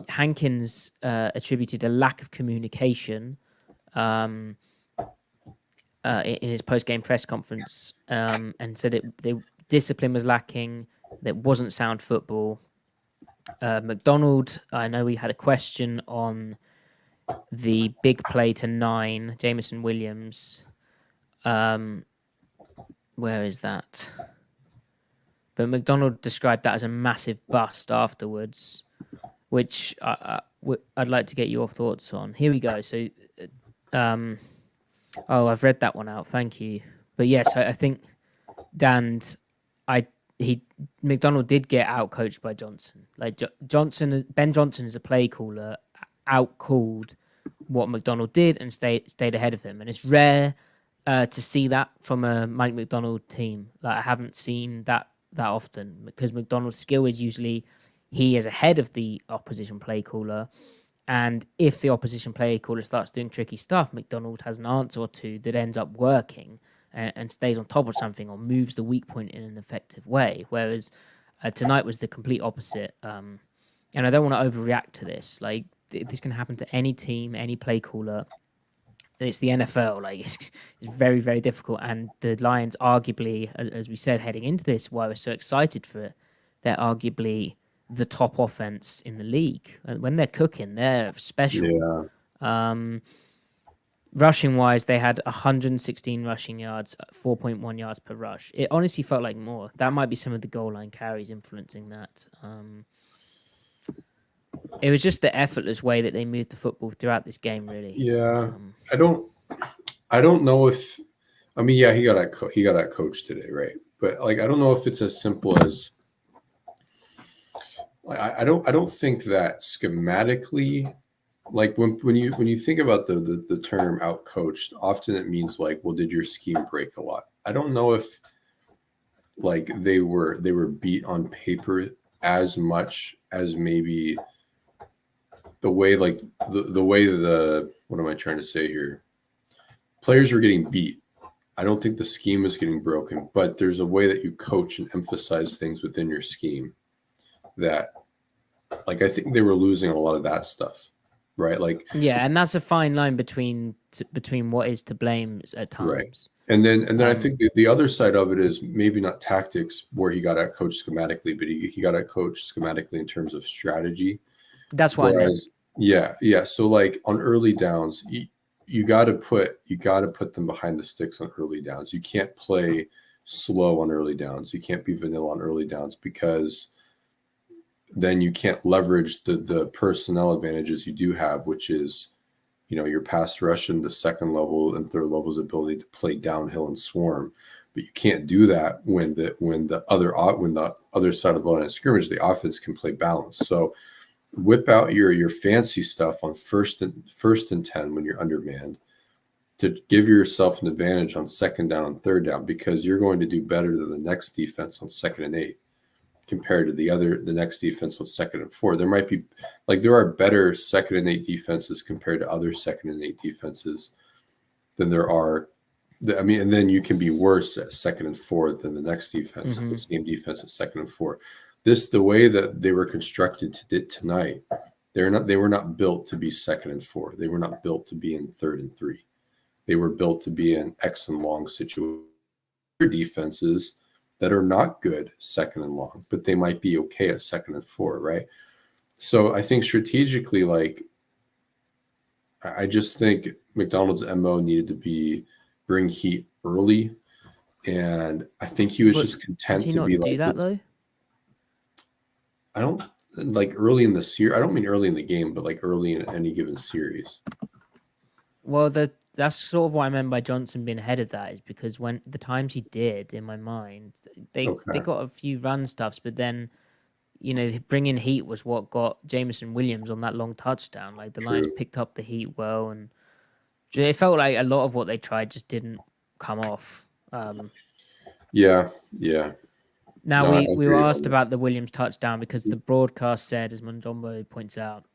Hankins attributed a lack of communication in his post-game press conference and said the discipline was lacking, that wasn't sound football. Macdonald, I know we had a question on the big play to 9, Jameson Williams. Where is that? But Macdonald described that as a massive bust afterwards, which I'd like to get your thoughts on. Here we go. So, I've read that one out. Thank you. But yes, I think Macdonald did get out-coached by Johnson. Like Ben Johnson is a play caller, out-called what Macdonald did and stayed ahead of him. And it's rare to see that from a Mike Macdonald team. Like I haven't seen that often, because Macdonald's skill is usually he is ahead of the opposition play caller, and if the opposition play caller starts doing tricky stuff, Macdonald has an answer or two that ends up working and stays on top of something or moves the weak point in an effective way. Whereas tonight was the complete opposite. And I don't want to overreact to this. Like this can happen to any team, any play caller. It's the NFL. Like it's very, very difficult. And the Lions, arguably, as we said heading into this, why we're so excited for it, they're arguably the top offense in the league. And when they're cooking, they're special. Yeah. Rushing wise, they had 116 rushing yards, 4.1 yards per rush. It honestly felt like more. That might be some of the goal line carries influencing that. It was just the effortless way that they moved the football throughout this game, really. Yeah, I don't know if, I mean, yeah, he got that coach today, right? But like, I don't know if it's as simple as, like, I don't think that schematically, like when you think about the term out coached, often it means like, well, did your scheme break a lot? I don't know if like they were beat on paper as much as maybe the way, like the way what am I trying to say here? Players were getting beat. I don't think the scheme is getting broken, but there's a way that you coach and emphasize things within your scheme that, like, I think they were losing a lot of that stuff, right? Like, yeah, and that's a fine line between what is to blame at times. Right. And then I think the other side of it is maybe not tactics where he got out coached schematically, but he got out coached schematically in terms of strategy. That's why. Yeah. So like on early downs, you got to put them behind the sticks on early downs. You can't play slow on early downs. You can't be vanilla on early downs, because then you can't leverage the personnel advantages you do have, which is, your pass rush and the second level and third level's ability to play downhill and swarm. But you can't do that when the other side of the line of scrimmage, the offense can play balance. So whip out your fancy stuff on first and 10 when you're undermanned to give yourself an advantage on second down and third down, because you're going to do better than the next defense on 2nd and 8 compared to the next defense on 2nd and 4. There might be, like, there are better 2nd and 8 defenses compared to other 2nd and 8 defenses than there are. I mean, and then you can be worse at 2nd and 4 than the next defense, the same defense at 2nd and 4. The way that they were constructed tonight, they were not built to be 2nd and 4. They were not built to be in 3rd and 3. They were built to be in X and long situations. Defenses that are not good 2nd and long, but they might be okay at 2nd and 4, right? So I think strategically, like, I just think McDonald's MO needed to be bring heat early, and I think he was just content does he to be not do like that this. though? I don't like early in the series. I don't mean early in the game, but like early in any given series. Well, that's sort of what I meant by Johnson being ahead of that is because when the times he did, in my mind, they Okay. got a few run stuffs, but then bringing heat was what got Jameson Williams on that long touchdown. Like the Lions True. picked up the heat well, and it felt like a lot of what they tried just didn't come off. Yeah. Now No, I we hear were you asked on that. about the Williams touchdown because the broadcast said, as Monjombo points out,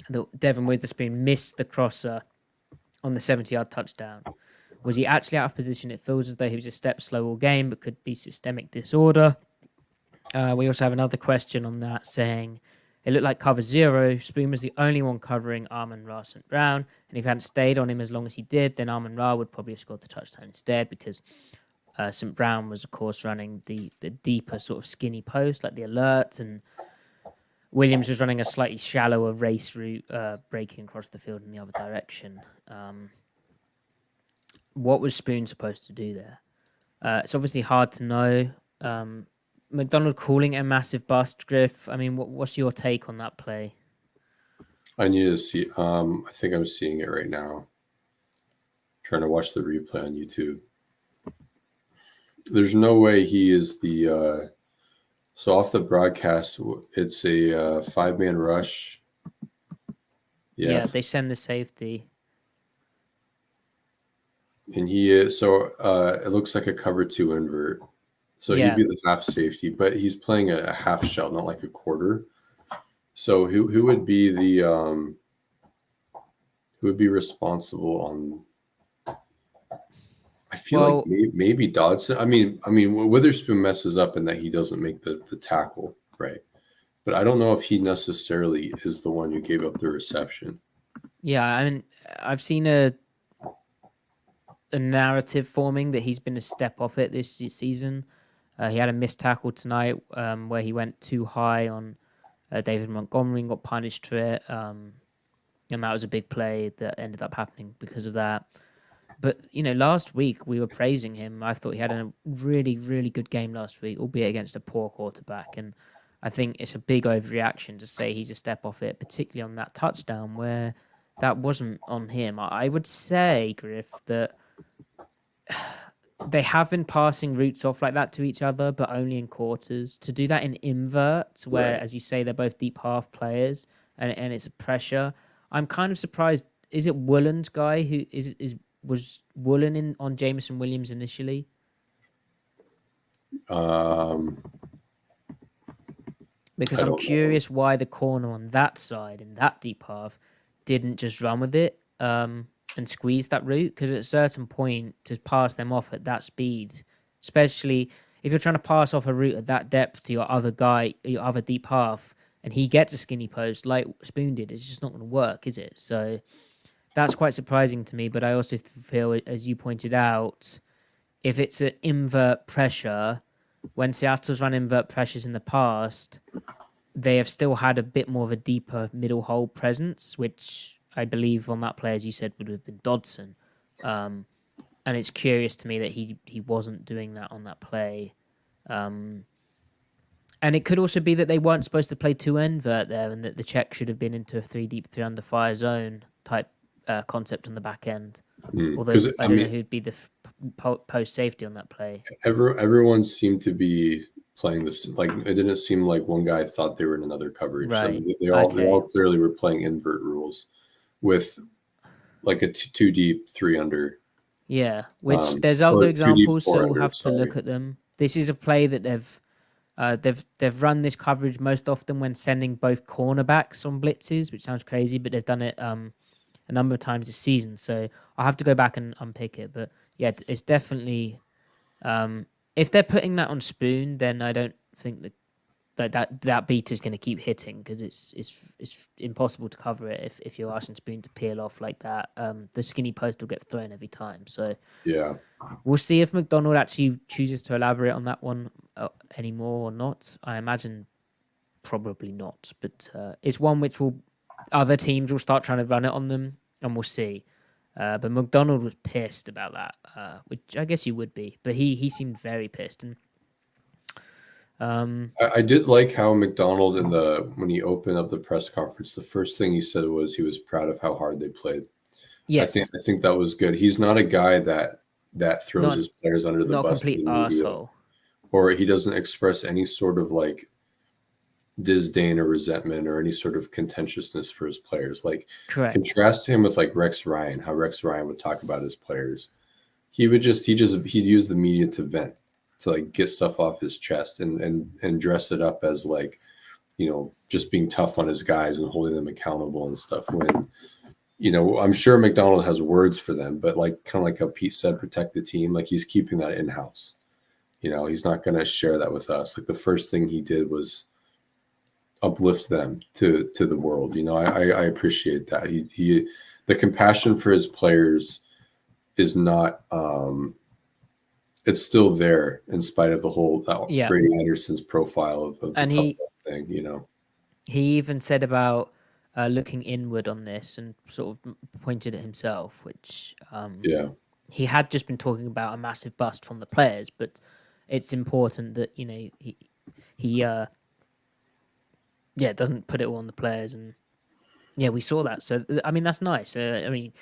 that Devin Witherspoon missed the crosser on the 70-yard touchdown. Was he actually out of position? It feels as though he was a step slow all game, but could be systemic disorder. We also have another question on that saying it looked like cover 0. Spoon was the only one covering Amon-Ra St. Brown, and if he hadn't stayed on him as long as he did, then Amon-Ra would probably have scored the touchdown instead because St. Brown was, of course, running the deeper sort of skinny post, like the alert, and Williams was running a slightly shallower race route, breaking across the field in the other direction. What was Spoon supposed to do there? It's obviously hard to know. McDonald calling it a massive bust, Griff. I mean, what's your take on that play? I need to see. I think I'm seeing it right now. Trying to watch the replay on YouTube. There's no way he is the. So off the broadcast, it's a 5-man rush. Yeah, they send the safety. And he is it looks like a cover 2 invert. So he'd be the half safety, but he's playing a half shell, not like a quarter. So who would be the who would be responsible on? I feel like maybe Dodson. I mean, Witherspoon messes up in that he doesn't make the tackle, right? But I don't know if he necessarily is the one who gave up the reception. Yeah, I mean, I've seen a narrative forming that he's been a step off it this season. He had a missed tackle tonight where he went too high on David Montgomery and got punished for it. And that was a big play that ended up happening because of that. But, last week we were praising him. I thought he had a really, really good game last week, albeit against a poor quarterback. And I think it's a big overreaction to say he's a step off it, particularly on that touchdown where that wasn't on him. I would say, Griff, that they have been passing routes off like that to each other, but only in quarters. To do that in inverts, where, as you say, they're both deep half players, and it's a pressure. I'm kind of surprised. Is it Woolen's guy who was Woolen in on Jameson Williams initially? Because I'm curious why the corner on that side in that deep half didn't just run with it. And squeeze that route, because at a certain point to pass them off at that speed, especially if you're trying to pass off a route at that depth to your other guy, your other deep half, and he gets a skinny post like Spoon did, it's just not going to work, is it? So that's quite surprising to me. But I also feel, as you pointed out, if it's an invert pressure, when Seattle's run invert pressures in the past, they have still had a bit more of a deeper middle hole presence, which I believe on that play, as you said, would have been Dodson. And it's curious to me that he wasn't doing that on that play. And it could also be that they weren't supposed to play 2 invert there and that the check should have been into a 3 deep, 3 under fire zone type concept on the back end. Although I don't know who'd be the post safety on that play. Everyone seemed to be playing this, like it didn't seem like one guy thought they were in another coverage. Right. They all clearly were playing invert rules with like a 2 deep, 3 under. Yeah, which there's other examples, so we'll have to look at them. This is a play that they've run this coverage most often when sending both cornerbacks on blitzes, which sounds crazy, but they've done it a number of times this season. So I'll have to go back and unpick it. But yeah, it's definitely if they're putting that on Spoon, then I don't think that beat is going to keep hitting because it's impossible to cover it if you're asking Spoon to peel off like that. The skinny post will get thrown every time. So yeah, we'll see if McDonald actually chooses to elaborate on that one anymore or not. I imagine probably not, but it's one which other teams will start trying to run it on them. and we'll see. But McDonald was pissed about that, which I guess he would be. But he seemed very pissed. And I did like how McDonald when he opened up the press conference, the first thing he said was he was proud of how hard they played. yes, I think that was good. He's not a guy that throws his players under the not a bus. complete arsehole. Or he doesn't express any sort of like disdain or resentment or any sort of contentiousness for his players. Like, correct. Contrast him with like Rex Ryan, how Rex Ryan would talk about his players. He'd use the media to vent, to like get stuff off his chest and dress it up as like, you know, just being tough on his guys and holding them accountable and stuff. When, you know, I'm sure McDonald has words for them, but like kind of like how Pete said, protect the team. Like, he's keeping that in-house. You know, he's not going to share that with us. Like, the first thing he did was uplift them to the world. You know, I appreciate that. He the compassion for his players is not it's still there in spite of the whole Brady Anderson's profile of the and thing, you know. He even said about looking inward on this and sort of pointed at himself, which he had just been talking about a massive bust from the players, but it's important that, you know, he doesn't put it all on the players, and we saw that. So I mean, that's nice. I mean,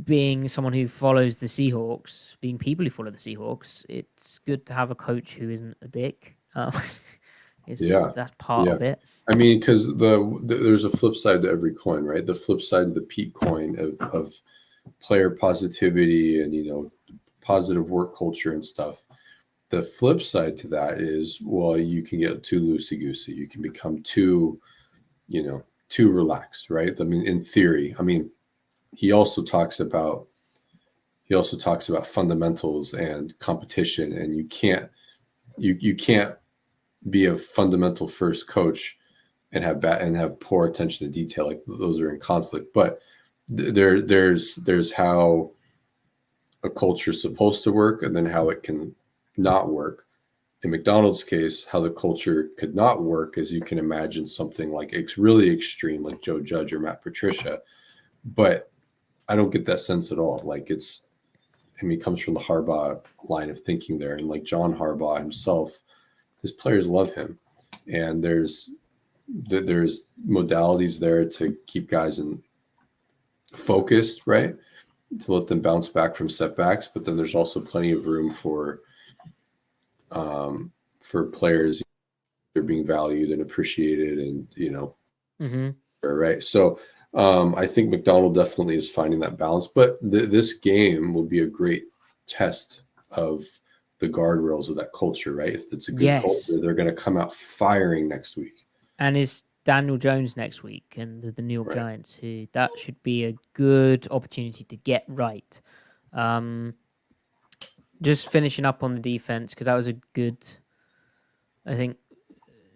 being someone who follows the Seahawks, being people who follow the Seahawks, it's good to have a coach who isn't a dick. That's part of it. I mean, because there's a flip side to every coin, right? The flip side of the Pete coin of player positivity and, you know, positive work culture and stuff. The flip side to that is, well, you can get too loosey-goosey. You can become too relaxed, right? I mean, in theory, I mean, he also talks about fundamentals and competition, and you can't be a fundamental first coach and have poor attention to detail. Like, those are in conflict. But there's how a culture is supposed to work, and then how it can not work. In McDonald's case, how the culture could not work is, you can imagine something like it's really extreme, like Joe Judge or Matt Patricia. But I don't get that sense at all. Like, he comes from the Harbaugh line of thinking there, and like John Harbaugh himself, his players love him, and there's modalities there to keep guys focused, right? To let them bounce back from setbacks, but then there's also plenty of room for players, they're being valued and appreciated, and, you know, right. So I think McDonald definitely is finding that balance, but this game will be a great test of the guardrails of that culture, right? If it's a good culture, they're going to come out firing next week. And it's Daniel Jones next week and the New York Giants, who that should be a good opportunity to get right. Just finishing up on the defense, because that was a good, I think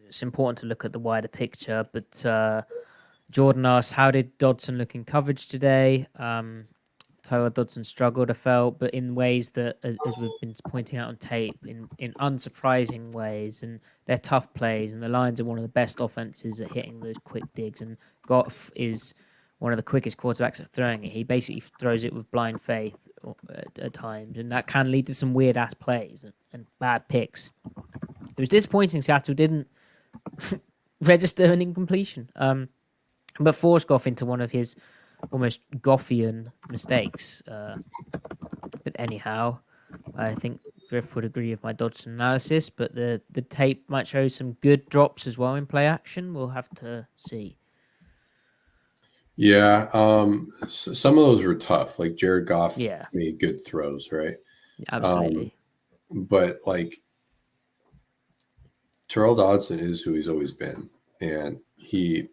it's important to look at the wider picture, but Jordan asks, how did Dodson look in coverage today? Tyler Dodson struggled, I felt, but in ways that, as we've been pointing out on tape, in unsurprising ways, and they're tough plays, and the Lions are one of the best offenses at hitting those quick digs, and Goff is one of the quickest quarterbacks at throwing it. He basically throws it with blind faith at times, and that can lead to some weird-ass plays and bad picks. It was disappointing Seattle didn't register an incompletion, but forced Goff into one of his almost Goffian mistakes. But anyhow, I think Griff would agree with my Dodson analysis, but the tape might show some good drops as well in play action. We'll have to see. Yeah, some of those were tough. Like, Jared Goff made good throws, right? Absolutely. But like, Terrell Dodson is who he's always been, and he's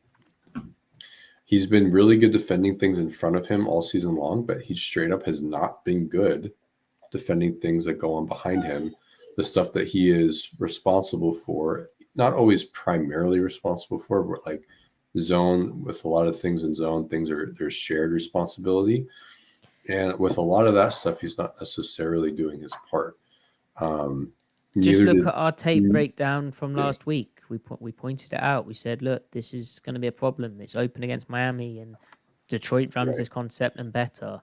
been really good defending things in front of him all season long, but he straight up has not been good defending things that go on behind him. The stuff that he is responsible for, not always primarily responsible for, but like zone, with a lot of things in zone, there's shared responsibility. And with a lot of that stuff, he's not necessarily doing his part. Just look at our tape breakdown from last week. We pointed it out. We said, look, this is going to be a problem. It's open against Miami, and Detroit runs this concept and better.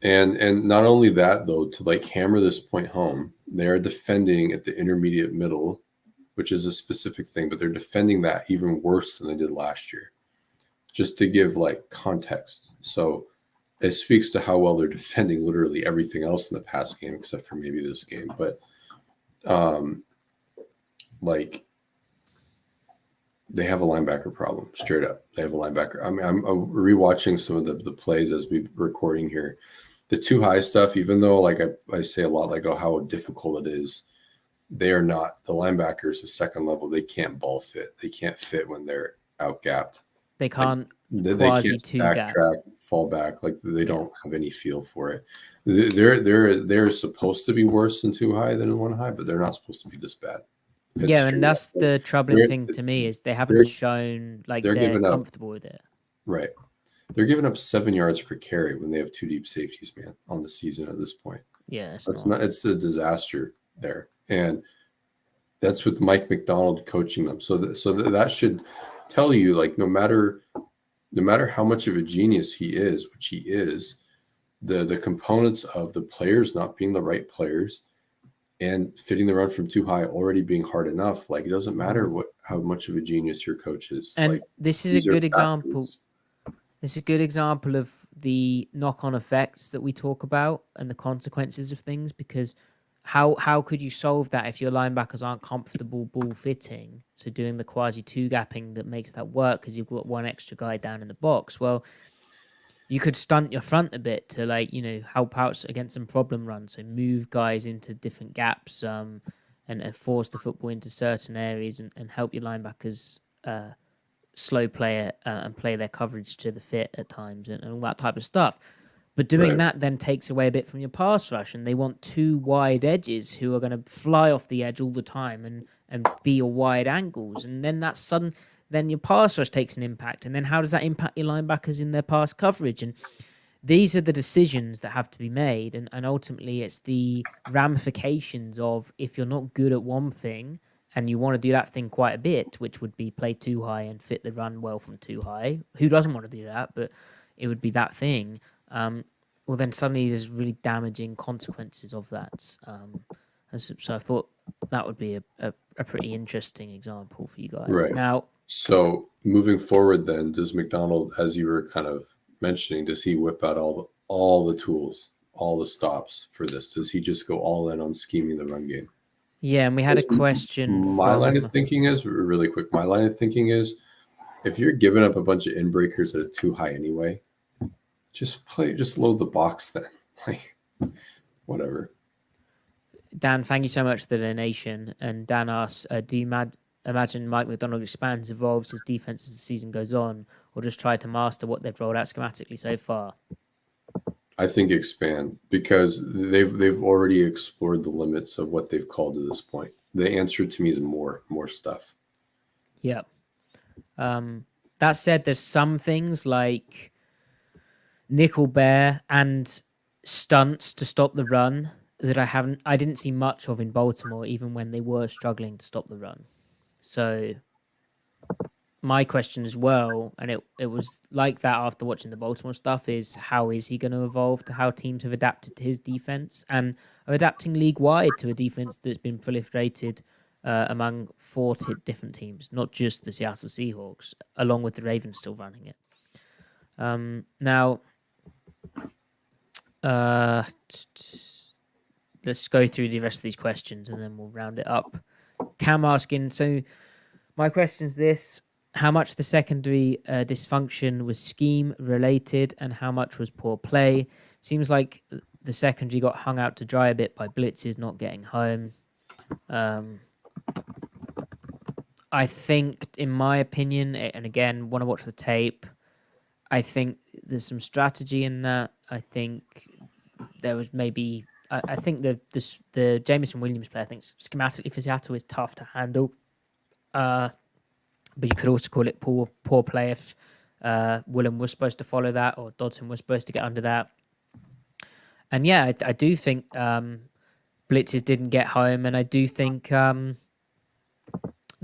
And not only that, though, to like hammer this point home, they are defending at the intermediate middle, which is a specific thing, but they're defending that even worse than they did last year. Just to give like context. So it speaks to how well they're defending literally everything else in the past game, except for maybe this game. But like they have a linebacker problem, straight up. They have a linebacker. I mean, I'm rewatching some of the plays as we're recording here. The too high stuff, even though like I say a lot, like, oh, how difficult it is, they are not. The linebackers, the second level, they can't ball fit. They can't fit when they're out gapped. They can't they can't backtrack, fall back. Like they don't have any feel for it. They're supposed to be worse than too high than one high, but they're not supposed to be this bad. And that's the troubling thing to me is they haven't shown like they're comfortable with it. Right. They're giving up 7 yards per carry when they have two deep safeties, man, on the season at this point. Yeah, it's a disaster there, and that's with Mike Macdonald coaching them. So that should tell you, like, no matter how much of a genius he is, which he is, the components of the players not being the right players and fitting the run from too high already being hard enough. Like, it doesn't matter how much of a genius your coach is. And like, this is a good example. It's a good example of the knock-on effects that we talk about and the consequences of things, because how could you solve that if your linebackers aren't comfortable ball fitting? So doing the quasi two gapping that makes that work because you've got one extra guy down in the box. Well, you could stunt your front a bit to, like, help out against some problem runs. So move guys into different gaps and force the football into certain areas and help your linebackers slow play it and play their coverage to the fit at times and all that type of stuff. But doing that then takes away a bit from your pass rush, and they want two wide edges who are going to fly off the edge all the time and be your wide angles. And then that's sudden. Then your pass rush takes an impact. And then how does that impact your linebackers in their pass coverage? And these are the decisions that have to be made. And ultimately, it's the ramifications of, if you're not good at one thing and you want to do that thing quite a bit, which would be play too high and fit the run well from too high. Who doesn't want to do that? But it would be that thing. Well, then suddenly there's really damaging consequences of that. So I thought that would be a pretty interesting example for you guys. Right. Now, so moving forward, then, does Macdonald, as you were kind of mentioning, does he whip out all the tools, all the stops for this? Does he just go all in on scheming the run game? Yeah, and we had a question. My line of thinking is, really quick, if you're giving up a bunch of in-breakers that are too high anyway, just load the box then. Like, whatever. Dan, thank you so much for the donation. And Dan asks, do you imagine Mike Macdonald expands, evolves his defense as the season goes on, or just try to master what they've rolled out schematically so far? I think expand, because they've already explored the limits of what they've called to this point. The answer to me is more stuff. Yeah. That said, there's some things like nickel bear and stunts to stop the run that I didn't see much of in Baltimore, even when they were struggling to stop the run. So my question as well, and it was like that after watching the Baltimore stuff, is how is he going to evolve to how teams have adapted to his defense and are adapting league-wide to a defense that's been proliferated among 4 different teams, not just the Seattle Seahawks, along with the Ravens still running it. Now, let's go through the rest of these questions and then we'll round it up. Cam asking, so my question is this: how much the secondary dysfunction was scheme related and how much was poor play? Seems like the secondary got hung out to dry a bit by blitzes not getting home. I think, in my opinion, and again, when I watch the tape, I think there's some strategy in that. I think there was maybe... I think the Jameson Williams play, I think schematically for Seattle is tough to handle. But you could also call it poor play if Willem was supposed to follow that or Dodson was supposed to get under that. And yeah, I do think blitzes didn't get home, and I do think the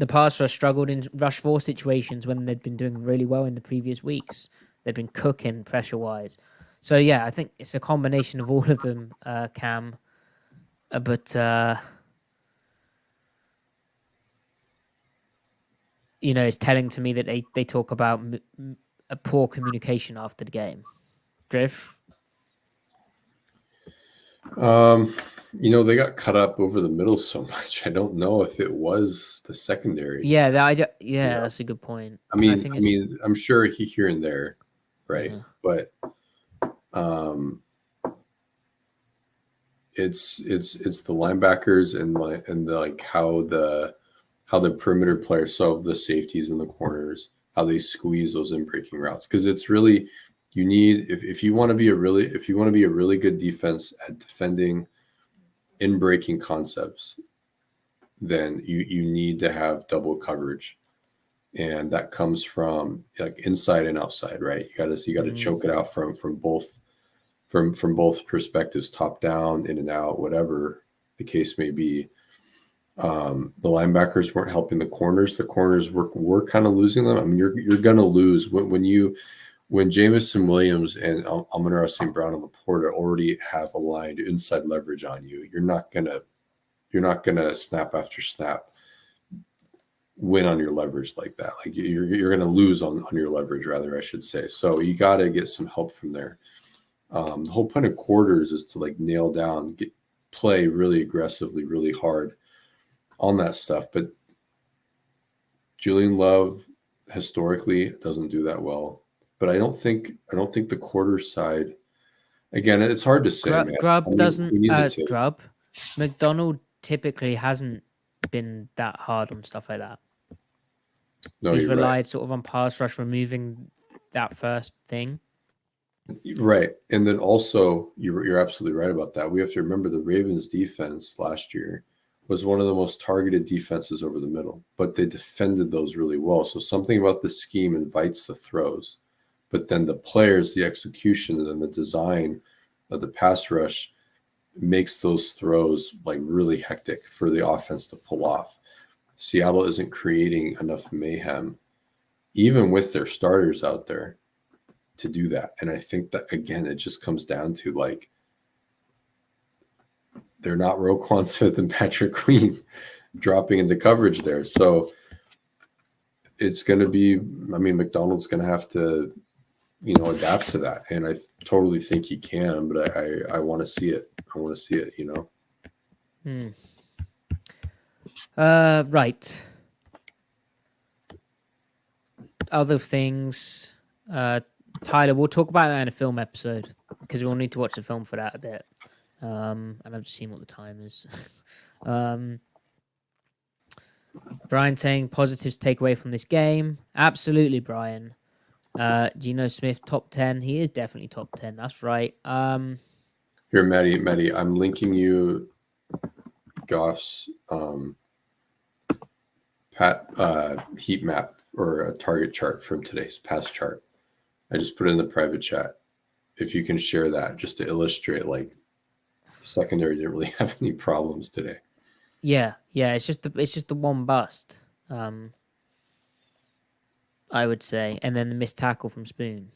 pass rush struggled in rush 4 situations when they'd been doing really well in the previous weeks. They've been cooking pressure-wise. So, yeah, I think it's a combination of all of them, Cam. But, it's telling to me that they talk about a poor communication after the game. Driv? They got cut up over the middle so much. I don't know if it was the secondary. Yeah, that's a good point. I mean, I'm sure here and there, right? Yeah. But it's the linebackers and how the perimeter players, so the safeties in the corners, how they squeeze those in breaking routes, because it's really you need if you want to be a really good defense at defending in breaking concepts, then you need to have double coverage, and that comes from like inside and outside, right? You got to choke it out from both perspectives, top down, in and out, whatever the case may be. The linebackers weren't helping the corners. The corners were kind of losing them. I mean, you're gonna lose when Jamison Williams and Amon-Ra St. Brown and Laporta already have aligned inside leverage on you. You're not gonna snap after snap win on your leverage like that. Like you're gonna lose on your leverage, rather, I should say. So you got to get some help from there. The whole point of quarters is to like nail down, play really aggressively, really hard on that stuff. But Julian Love historically doesn't do that well. But I don't think the quarter side. Again, it's hard to say. Grubb. Macdonald typically hasn't been that hard on stuff like that. No, he's relied sort of on pass rush, removing that first thing. Right, and then also you're absolutely right about that. We have to remember the Ravens' defense last year was one of the most targeted defenses over the middle, but they defended those really well. So something about the scheme invites the throws. But then the players, the execution, and the design of the pass rush makes those throws like really hectic for the offense to pull off. Seattle isn't creating enough mayhem, even with their starters out there, to do that. And I think that, again, it just comes down to like they're not Roquan Smith and Patrick Queen dropping into coverage there. So it's going to be, I mean, Macdonald's going to have to adapt to that. And I totally think he can, but I want to see it. I want to see it, Right. Other things. Tyler, we'll talk about that in a film episode because we'll need to watch the film for that a bit. And I've just seen what the time is. Brian saying positives take away from this game. Absolutely, Brian. Geno Smith, top 10. He is definitely top 10. That's right. Here, Matty, I'm linking you Goff's heat map or a target chart from today's pass chart. I just put it in the private chat. If you can share that just to illustrate, like, secondary didn't really have any problems today. Yeah. It's just the one bust. I would say, and then the missed tackle from Spoon,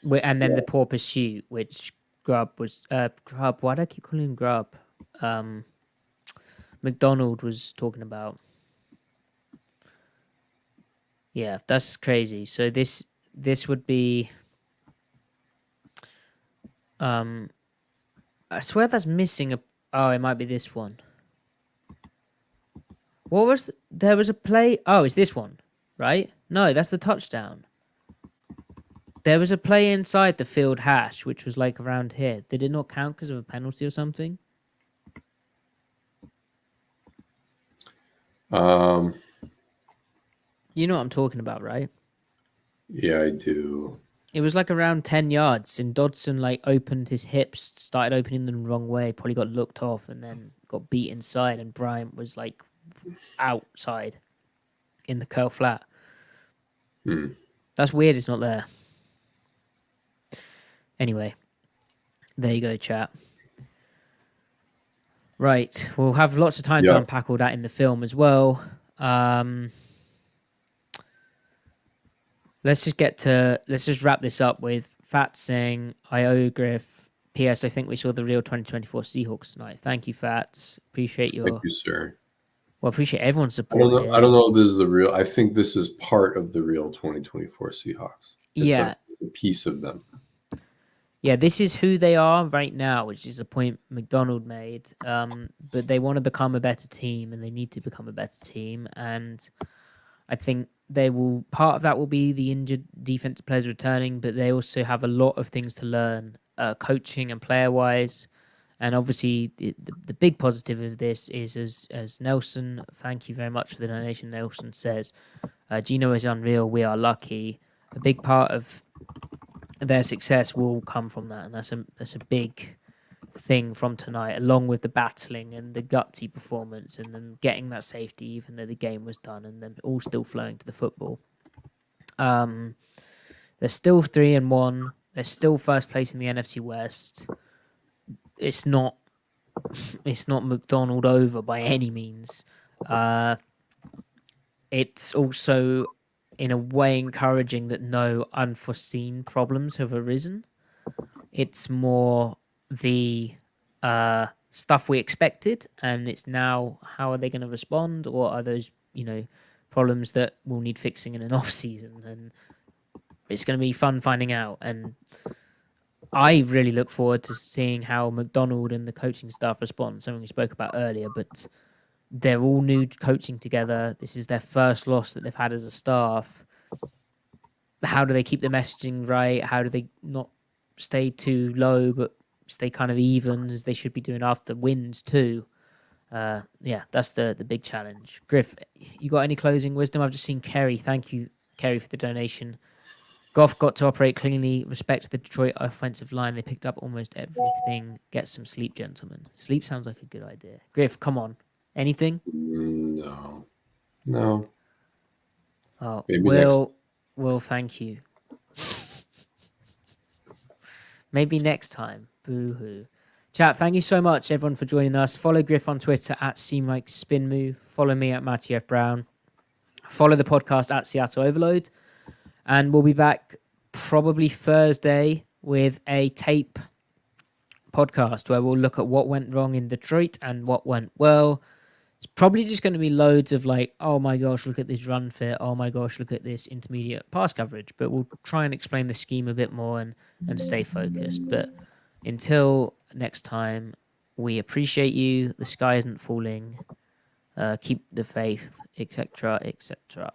and then the poor pursuit, which Grubb was Grubb. Why do I keep calling him Grubb? Macdonald was talking about. Yeah, that's crazy. So this would be. I swear that's missing a. Oh, it might be this one. There was a play. Oh, it's this one, right? No, that's the touchdown. There was a play inside the field hash, which was like around here. Did it not count because of a penalty or something? You know what I'm talking about, right? Yeah, I do. It was like around 10 yards, and Dodson like opened his hips, started opening them the wrong way, probably got looked off, and then got beat inside, and Bryant was like outside in the curl flat. That's weird. It's not there. Anyway, there you go, chat. Right, we'll have lots of time to unpack all that in the film as well. let's just wrap this up with Fat saying, I owe Griff. P.S. I think we saw the real 2024 Seahawks tonight. Thank you, Fats. Appreciate Thank you, sir. Well, appreciate everyone's I support don't know. here. I don't know if this is the real. I think this is part of the real 2024 Seahawks. It's Yeah. a piece of them. Yeah, this is who they are right now, which is a point Macdonald made. But they want to become a better team, and they need to become a better team. And I think part of that will be the injured defensive players returning, but they also have a lot of things to learn, coaching and player wise. And obviously, the big positive of this is, as Nelson, thank you very much for the donation. Nelson says, Gino is unreal. We are lucky. A big part of their success will come from that, and that's a big thing from tonight, along with the battling and the gutsy performance and them getting that safety even though the game was done, and them all still flowing to the football. They're still 3-1. They're still first place in the NFC West. It's not Macdonald over by any means. It's also in a way encouraging that no unforeseen problems have arisen. It's more the stuff we expected, and it's now how are they going to respond, or are those problems that will need fixing in an off season, and it's going to be fun finding out. And I really look forward to seeing how Macdonald and the coaching staff respond, something we spoke about earlier, but they're all new coaching together. This is their first loss that they've had as a staff. How do they keep the messaging right? How do they not stay too low, but stay kind of even as they should be doing after wins too? That's the big challenge. Griff, you got any closing wisdom? I've just seen Kerry. Thank you, Kerry, for the donation. Goff got to operate cleanly. Respect to the Detroit offensive line. They picked up almost everything. Get some sleep, gentlemen. Sleep sounds like a good idea. Griff, come on. Anything? No. Oh, Maybe Will, thank you. Maybe next time. Boo-hoo. Chat, thank you so much, everyone, for joining us. Follow Griff on Twitter at CMikeSpinMove. Follow me at Matty F. Brown. Follow the podcast at Seattle Overload. And we'll be back probably Thursday with a tape podcast where we'll look at what went wrong in Detroit and what went well. It's probably just going to be loads of like, oh my gosh, look at this run fit. Oh my gosh, look at this intermediate pass coverage. But we'll try and explain the scheme a bit more and stay focused. But until next time, we appreciate you. The sky isn't falling. Keep the faith, etc., etc.